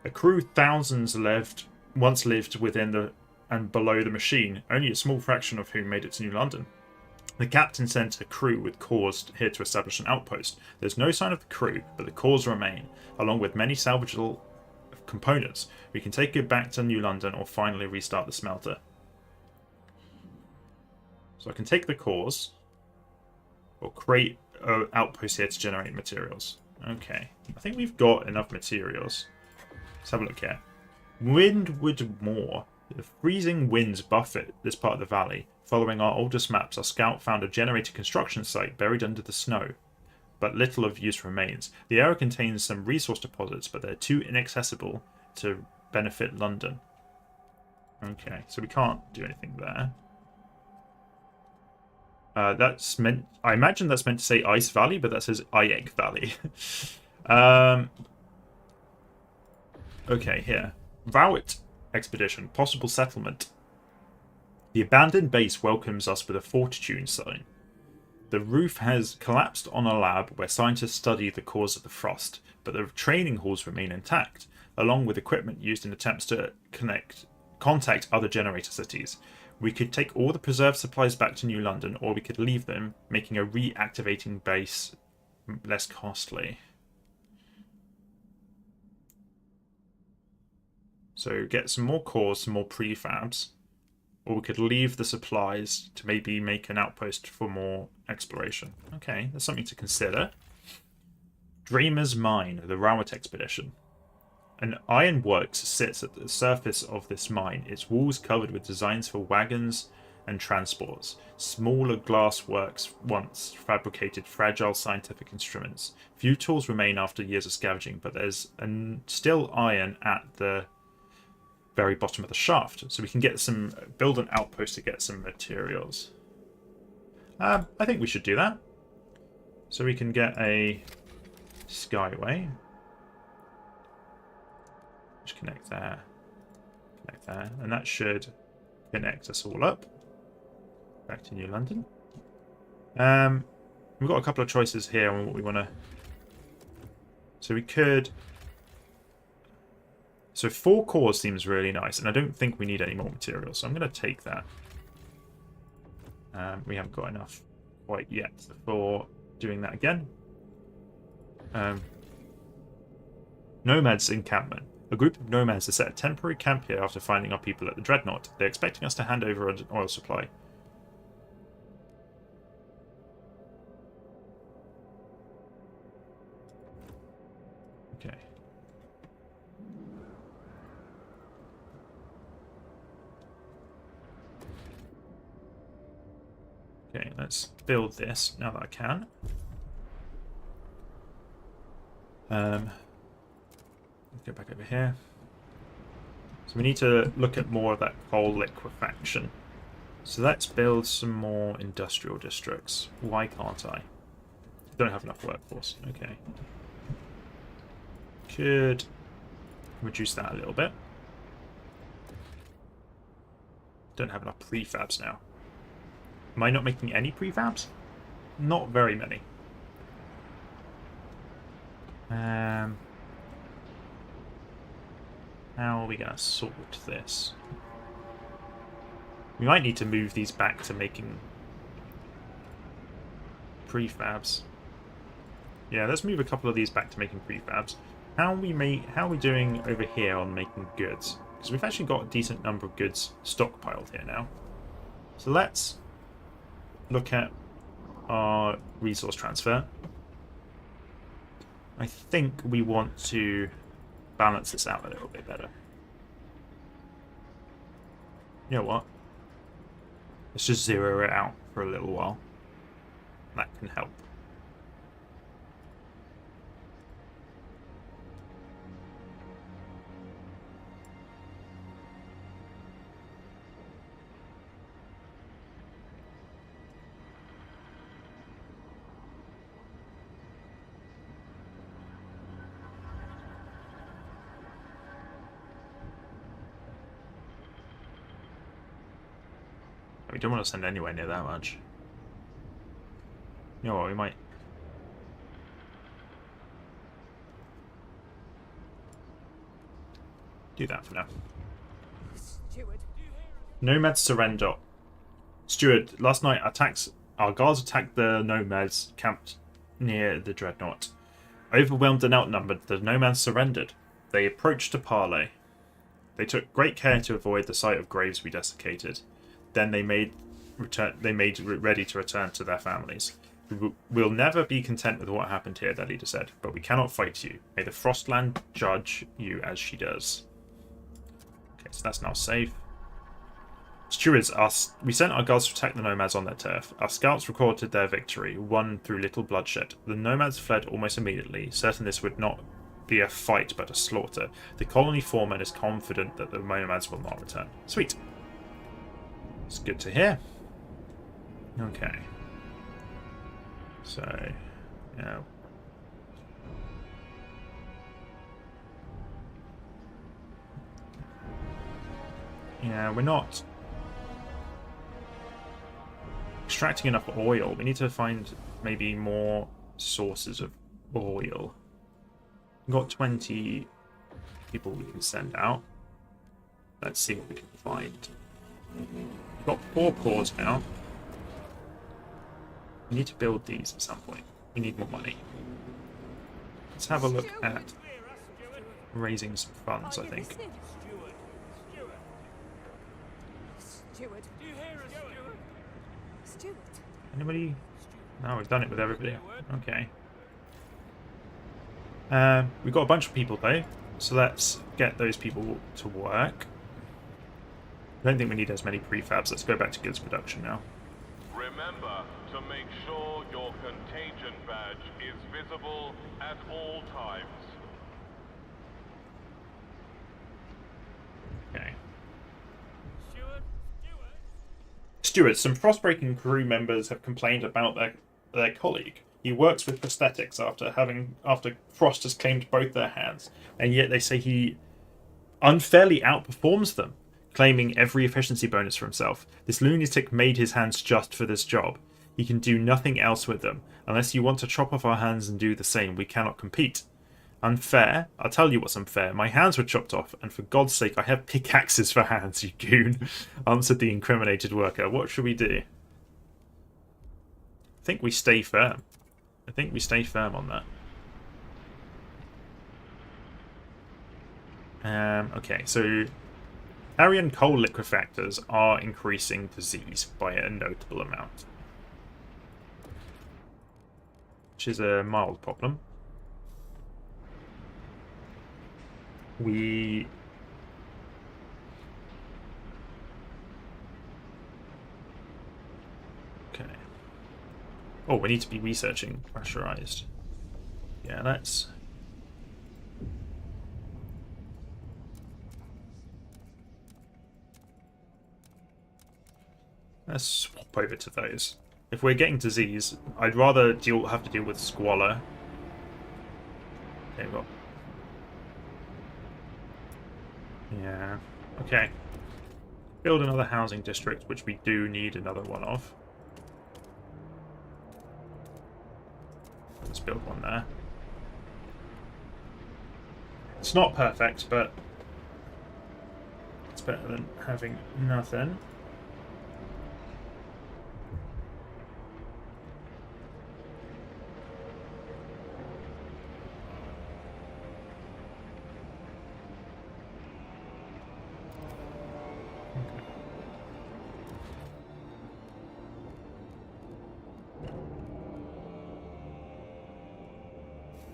A crew thousands once lived within and below the machine, only a small fraction of whom made it to New London. The captain sent a crew with cores here to establish an outpost. There's no sign of the crew, but the cores remain, along with many salvageable components. We can take it back to New London or finally restart the smelter. So I can take the cores, or create an outpost here to generate materials. Okay, I think we've got enough materials. Let's have a look here. Windward Moor. The freezing winds buffet this part of the valley. Following our oldest maps, our scout found a generator construction site buried under the snow, but little of use remains. The area contains some resource deposits, but they're too inaccessible to benefit London. Okay, so we can't do anything there. That's meant... I imagine that's meant to say Ice Valley, but that says Ayek Valley. Okay, here. Vowit Expedition. Possible settlement. The abandoned base welcomes us with a fortitude sign. The roof has collapsed on a lab where scientists study the cause of the frost, but the training halls remain intact, along with equipment used in attempts to contact other generator cities. We could take all the preserved supplies back to New London, or we could leave them, making a reactivating base less costly. So get some more cores, some more prefabs, or we could leave the supplies to maybe make an outpost for more exploration. Okay, that's something to consider. Dreamer's Mine, the Rowett Expedition. An ironworks sits at the surface of this mine, its walls covered with designs for wagons and transports. Smaller glass works once fabricated fragile scientific instruments. Few tools remain after years of scavenging, but there's still iron at the very bottom of the shaft, so we can build an outpost to get some materials. I think we should do that. So we can get a skyway. Just connect there, and that should connect us all up back to New London. We've got a couple of choices here on what we want to. So we could So 4 cores seems really nice, and I don't think we need any more materials, so I'm going to take that. We haven't got enough quite yet for doing that again. Nomads encampment. A group of nomads has set a temporary camp here after finding our people at the Dreadnought. They're expecting us to hand over an oil supply. Okay. Okay, let's build this now that I can. Let's go back over here. So we need to look at more of that coal liquefaction. So let's build some more industrial districts. Why can't I? Don't have enough workforce. Okay. Could reduce that a little bit. Don't have enough prefabs now. Am I not making any prefabs? Not very many. How are we going to sort this? We might need to move these back to making prefabs. Yeah, let's move a couple of these back to making prefabs. How are we doing over here on making goods? Because we've actually got a decent number of goods stockpiled here now. So let's look at our resource transfer. I think we want to balance this out a little bit better. You know what? Let's just zero it out for a little while. That can help. We don't want to send anywhere near that much. You know what, we might... do that for now. Steward. Nomads surrender. Steward, last night our guards attacked the nomads camped near the Dreadnought. Overwhelmed and outnumbered, the nomads surrendered. They approached to parley. They took great care to avoid the sight of graves we desiccated. Then they made ready to return to their families. We'll never be content with what happened here, their leader said, but we cannot fight you. May the Frostland judge you as she does. Okay, so that's now safe. Stewards, we sent our guards to attack the nomads on their turf. Our scouts recorded their victory, won through little bloodshed. The nomads fled almost immediately, certain this would not be a fight but a slaughter. The colony foreman is confident that the nomads will not return. Sweet. It's good to hear. Okay. So, yeah. Yeah, we're not extracting enough oil. We need to find maybe more sources of oil. We've got 20 people we can send out. Let's see what we can find. We've got 4 cores now. We need to build these at some point. We need more money. Let's have a look at raising some funds, I think. Steward. Steward. Anybody? No, we've done it with everybody. Okay. We've got a bunch of people though, so let's get those people to work. I don't think we need as many prefabs. Let's go back to goods production now. Remember to make sure your contagion badge is visible at all times. Okay. Steward, some Frostbreaking crew members have complained about their colleague. He works with prosthetics after Frost has claimed both their hands, and yet they say he unfairly outperforms them, claiming every efficiency bonus for himself. This lunatic made his hands just for this job. He can do nothing else with them. Unless you want to chop off our hands and do the same, we cannot compete. Unfair? I'll tell you what's unfair. My hands were chopped off, and for God's sake, I have pickaxes for hands, you goon, answered the incriminated worker. What should we do? I think we stay firm. I think we stay firm on that. Okay, so Arian coal liquefactors are increasing disease by a notable amount, which is a mild problem. Okay. Oh, we need to be researching pressurized. Yeah, let's swap over to those. If we're getting disease, I'd rather have to deal with squalor. Okay, well. Yeah. Okay. Build another housing district, which we do need another one of. Let's build one there. It's not perfect, but it's better than having nothing.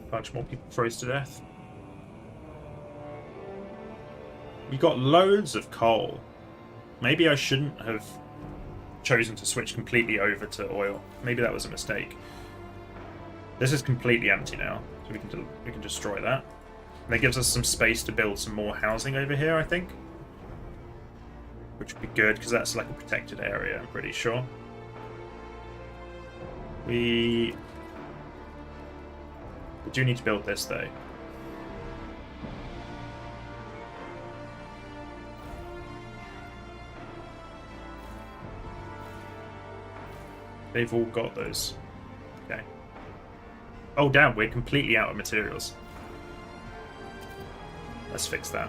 Bunch more people froze to death. We got loads of coal. Maybe I shouldn't have chosen to switch completely over to oil. Maybe that was a mistake. This is completely empty now, so we can destroy that. And that gives us some space to build some more housing over here, I think. Which would be good, because that's like a protected area, I'm pretty sure. We do need to build this, though. They've all got those. Okay. Oh, damn, we're completely out of materials. Let's fix that.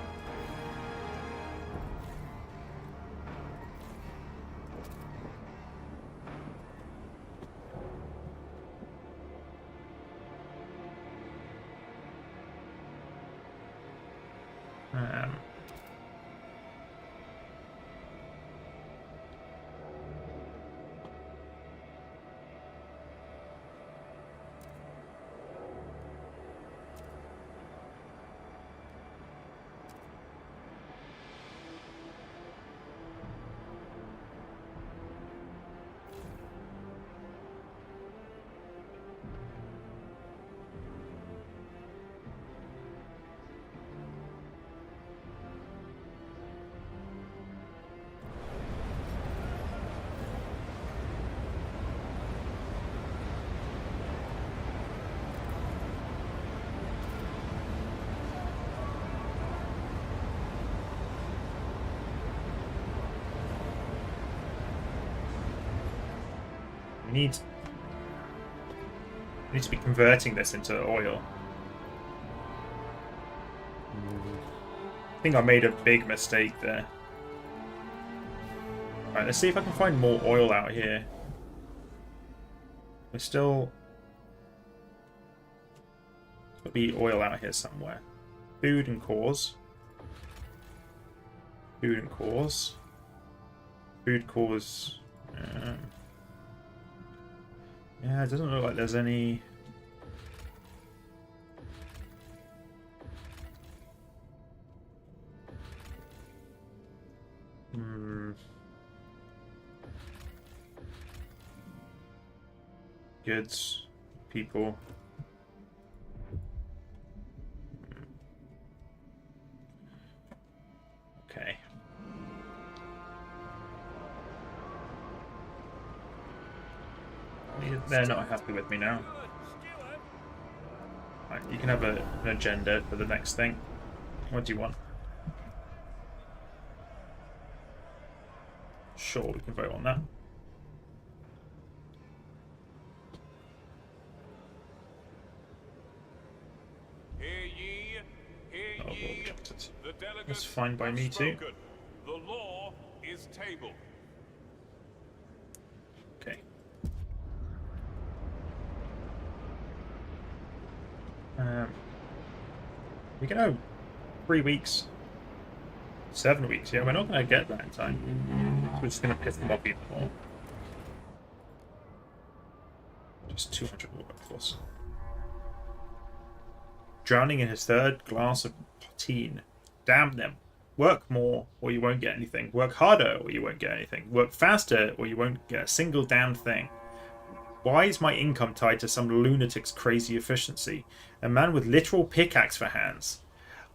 We need to be converting this into oil. I think I made a big mistake there. Alright, let's see if I can find more oil out here. There's still... There'll be oil out here somewhere. Food and cores. Food and cores. Food cores... yeah, it doesn't look like there's any... Goods, people. Okay. They're not happy with me now. Right, you can have an agenda for the next thing. What do you want? Sure, we can vote on that. Hear That's fine by me too. Spoken. The law is tabled. Okay. We're gonna 3 weeks, 7 weeks. Yeah, we're not gonna get that in time. So we're just gonna piss them off even more. Just 200 workforce. Drowning in his third glass of poteen. Damn them. Work more, or you won't get anything. Work harder, or you won't get anything. Work faster, or you won't get a single damn thing. Why is my income tied to some lunatic's crazy efficiency? A man with literal pickaxe for hands.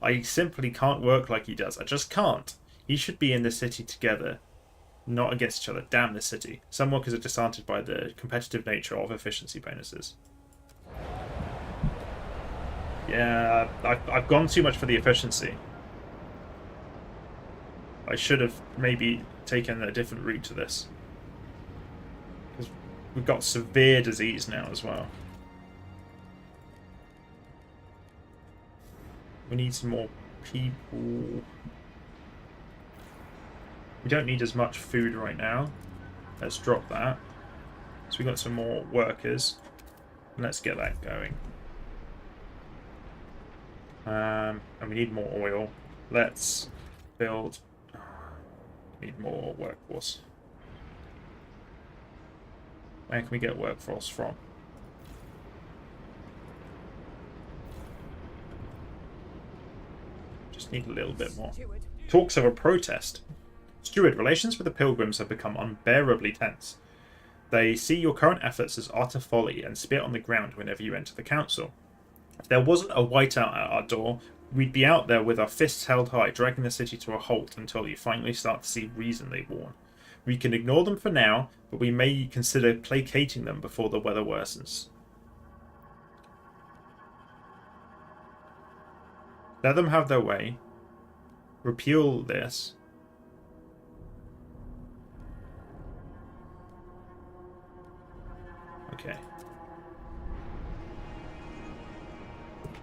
I simply can't work like he does. I just can't. He should be in the city together, not against each other. Damn this city. Some workers are disheartened by the competitive nature of efficiency bonuses. Yeah, I've gone too much for the efficiency. I should have maybe taken a different route to this. Because we've got severe disease now as well. We need some more people. We don't need as much food right now. Let's drop that. So we got some more workers. Let's get that going. And we need more oil. Let's build. Need more workforce. Where can we get workforce from? Just need a little bit more. Steward. Talks of a protest. Steward, relations with the pilgrims have become unbearably tense. They see your current efforts as utter folly and spit on the ground whenever you enter the council. If there wasn't a whiteout at our door, we'd be out there with our fists held high, dragging the city to a halt until you finally start to see reason they warn. We can ignore them for now, but we may consider placating them before the weather worsens. Let them have their way. Repeal this. Okay.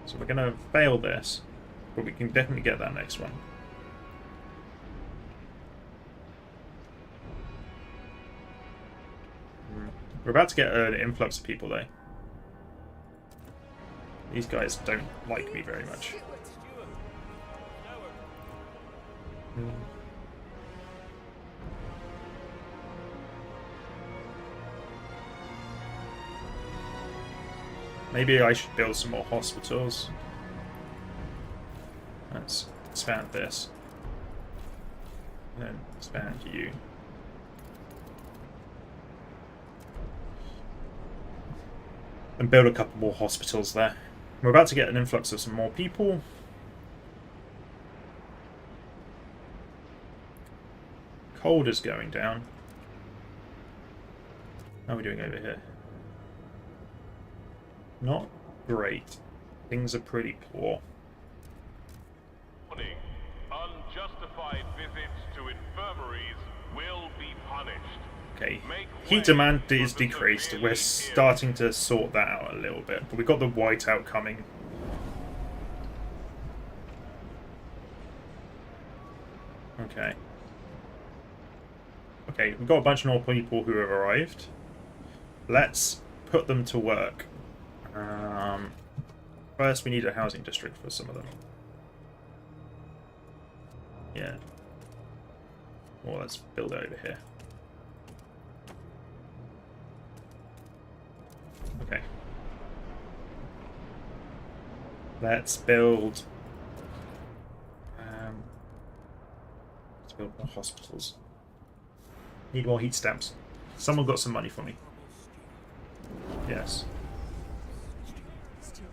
So we're going to fail this, but we can definitely get that next one. We're about to get an influx of people, though. These guys don't like me very much. Maybe I should build some more hospitals. Let's expand this. And then expand you. And build a couple more hospitals there. We're about to get an influx of some more people. Cold is going down. How are we doing over here? Not great. Things are pretty poor. Warning. Unjustified visits to infirmaries will be punished. Okay, heat demand is decreased. We're starting to sort that out a little bit. But we've got the whiteout coming. Okay. Okay, we've got a bunch more people who have arrived. Let's put them to work. First, we need a housing district for some of them. Yeah. Well, let's build it over here. Okay. Let's build. Let's build more hospitals. Need more heat stamps. Someone got some money for me. Yes. Steward.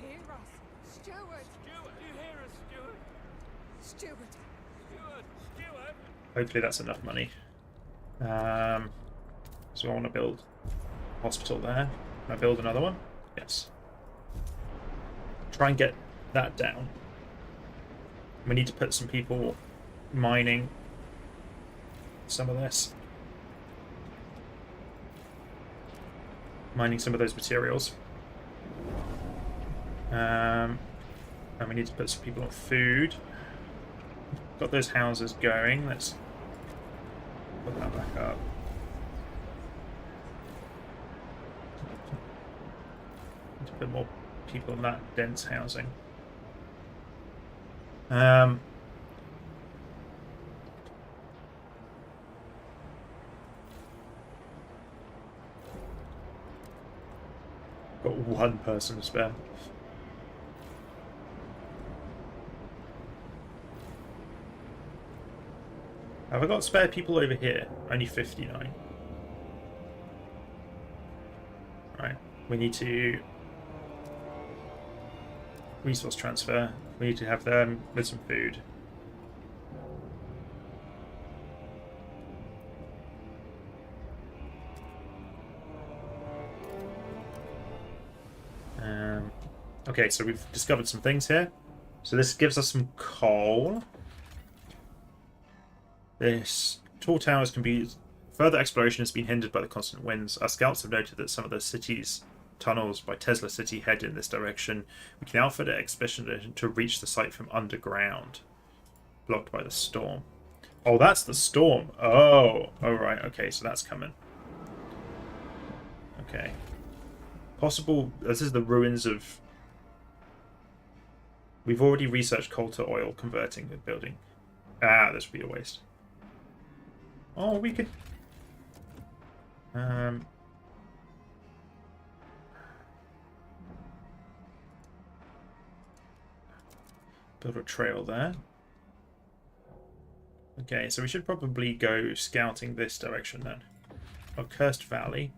Hear us. Steward. Steward, do you hear us, Steward? Steward. Steward, Steward. Hopefully that's enough money. So I want to build a hospital there. Can I build another one? Yes. Try and get that down. We need to put some people mining some of this. Mining some of those materials. And And we need to put some people on food. Got those houses going. Let's put that back up. Need to put more people in that dense housing. Got one person to spare. Have I got spare people over here? Only 59. Right, we need to resource transfer. We need to have them with some food. Okay, so we've discovered some things here. So this gives us some coal. This tall towers can be... Further exploration has been hindered by the constant winds. Our scouts have noted that some of the city's tunnels by Tesla City head in this direction. We can outfit an expedition to reach the site from underground. Blocked by the storm. Oh, that's the storm. Oh, right. Okay, so that's coming. Okay. Possible... This is the ruins of... We've already researched coal to oil converting the building. Ah, this would be a waste. Oh, we could... build a trail there. Okay, so we should probably go scouting this direction then. Oh, Cursed Valley.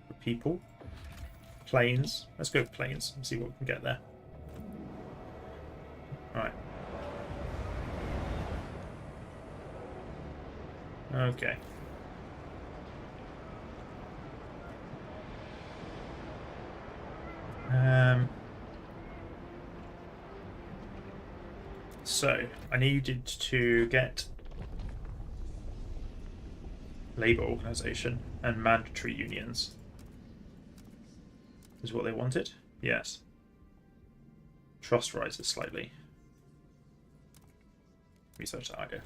For people. Plains. Let's go plains and see what we can get there. Alright. Okay. So, I needed to get labour organisation and mandatory unions. Is what they wanted? Yes. Trust rises slightly. Research target.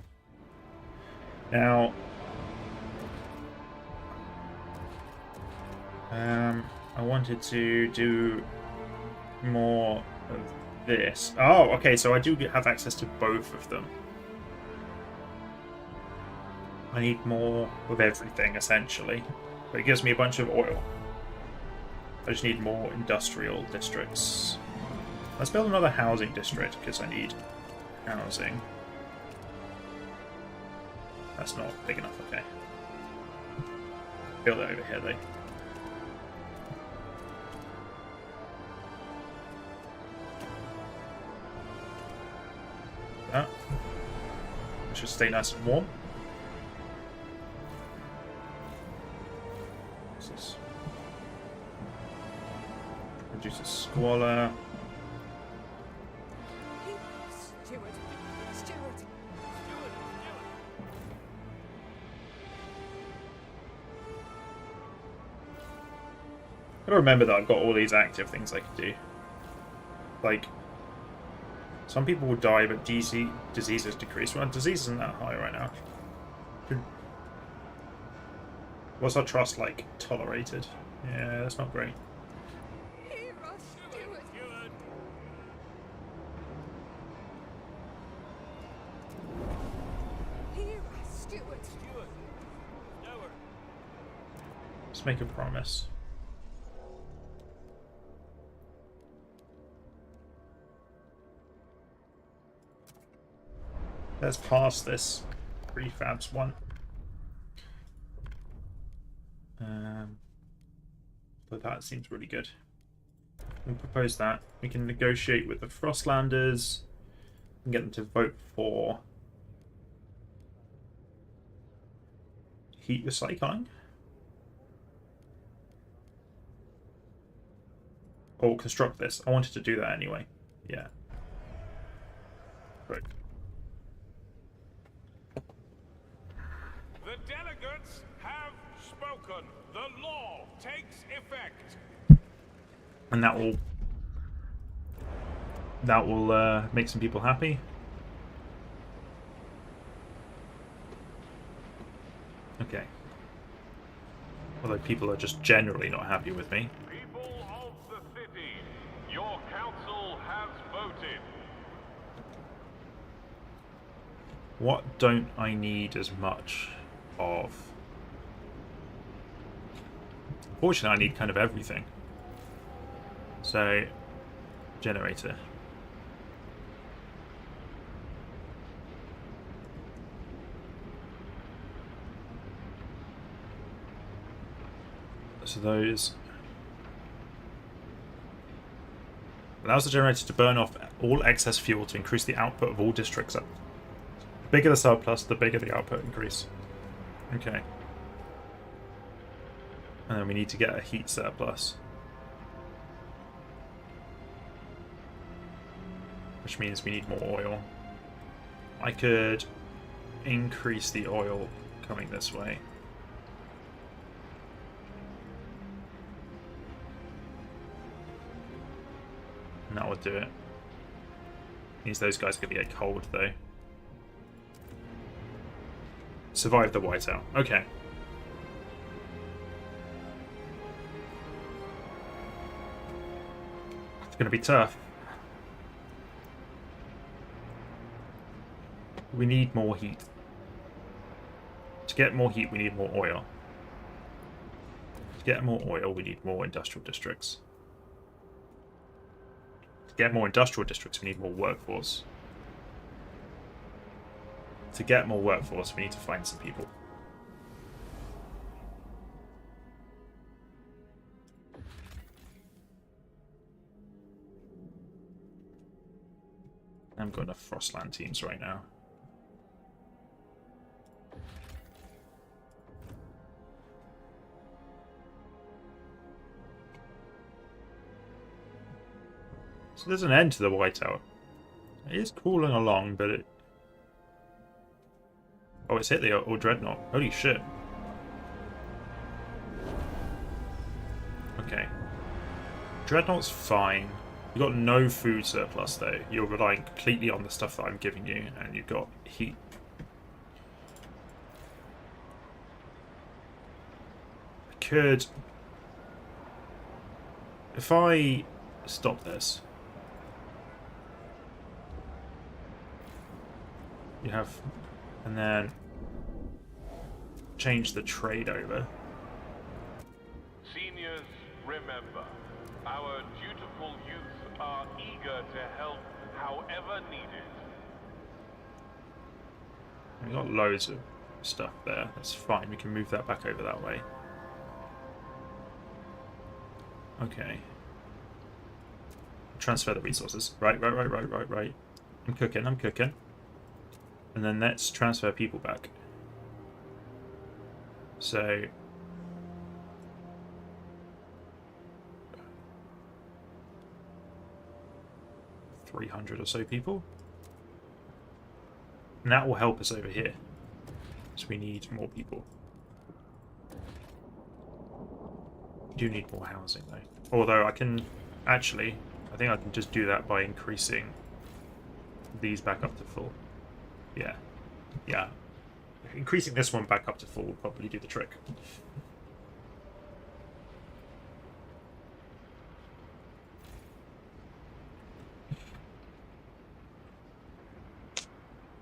Now, I wanted to do more of this. Oh, okay, so I do have access to both of them. I need more of everything, essentially. But it gives me a bunch of oil. I just need more industrial districts. Let's build another housing district, because I need housing. That's not big enough, okay. Build it over here, though. That. It should stay nice and warm. What's this? Reduces squalor. Steward. Steward. Gotta remember that I've got all these active things I can do. Like, some people will die, but diseases decrease. Well, disease isn't that high right now. What's our trust like? Tolerated. Yeah, that's not great. Hear us, Steward. Steward. Hear us, Steward. Steward. Nowhere. Let's make a promise. Let's pass this prefabs one. But that seems really good. We'll propose that. We can negotiate with the Frostlanders and get them to vote for heat recycling. Or construct this. I wanted to do that anyway. Yeah. Great. The delegates have spoken. The law takes effect. And that will That will make some people happy. Okay. Although people are just generally not happy with me. People of the city, your council has voted. What don't I need as much of? Fortunately, I need kind of everything. So, generator. So those allows the generator to burn off all excess fuel to increase the output of all districts up. The bigger the surplus, the bigger the output increase. Okay. And then we need to get a heat surplus. Which means we need more oil. I could increase the oil coming this way. And that would do it. Means those guys are going to get cold, though. Survive the whiteout. Okay. It's going to be tough. We need more heat. To get more heat, we need more oil. To get more oil, we need more industrial districts. To get more industrial districts, we need more workforce. To get more workforce, we need to find some people. I've got enough Frostland teams right now. So there's an end to the whiteout. It is cooling along, but it... Oh, it's hit the Dreadnought. Holy shit. Okay. Dreadnought's fine. You've got no food surplus, though. You're relying completely on the stuff that I'm giving you, and you've got heat. I could... If I stop this... You have... And then... Change the trade over. Seniors, remember, our dutiful youth are eager to help however needed. We've got loads of stuff there. That's fine. We can move that back over that way. Okay. Transfer the resources. Right. I'm cooking. And then let's transfer people back. So... 300 or so people. And that will help us over here. So we need more people. We do need more housing though. Although I can actually, I think I can just do that by increasing these back up to full. Yeah. Increasing this one back up to full will probably do the trick.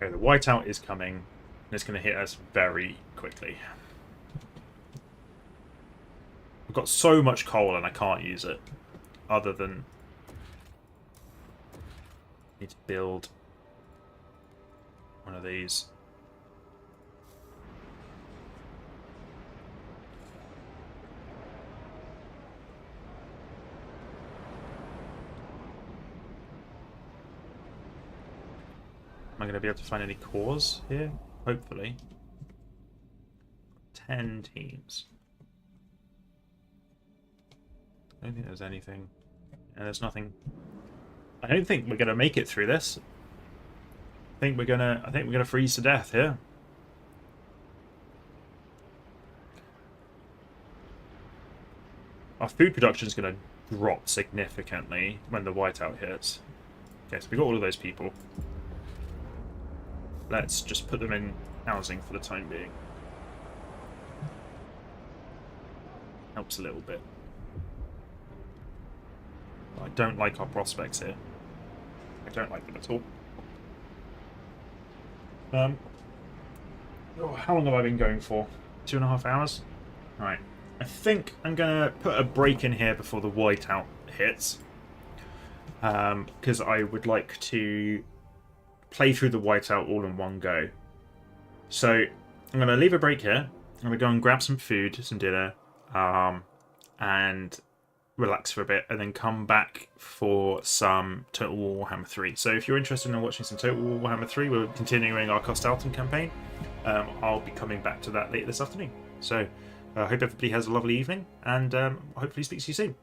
Okay, the whiteout is coming, and it's going to hit us very quickly. I've got so much coal and I can't use it, other than... I need to build one of these. Am I going to be able to find any cores here? Hopefully. 10 teams. I don't think there's anything. And there's nothing. I don't think we're going to make it through this. I think we're gonna freeze to death here. Our food production is going to drop significantly when the whiteout hits. Okay, so we got all of those people. Let's just put them in housing for the time being. Helps a little bit. I don't like our prospects here. I don't like them at all. How long have I been going for? 2.5 hours? Right. I think I'm going to put a break in here before the whiteout hits. Because I would like to play through the whiteout all in one go. So I'm going to leave a break here. I'm going to go and grab some food, some dinner, and relax for a bit, and then come back for some Total War Warhammer 3. So if you're interested in watching some Total War Warhammer 3, we're continuing our Costalton campaign. I'll be coming back to that later this afternoon. So I hope everybody has a lovely evening, and hopefully speak to you soon.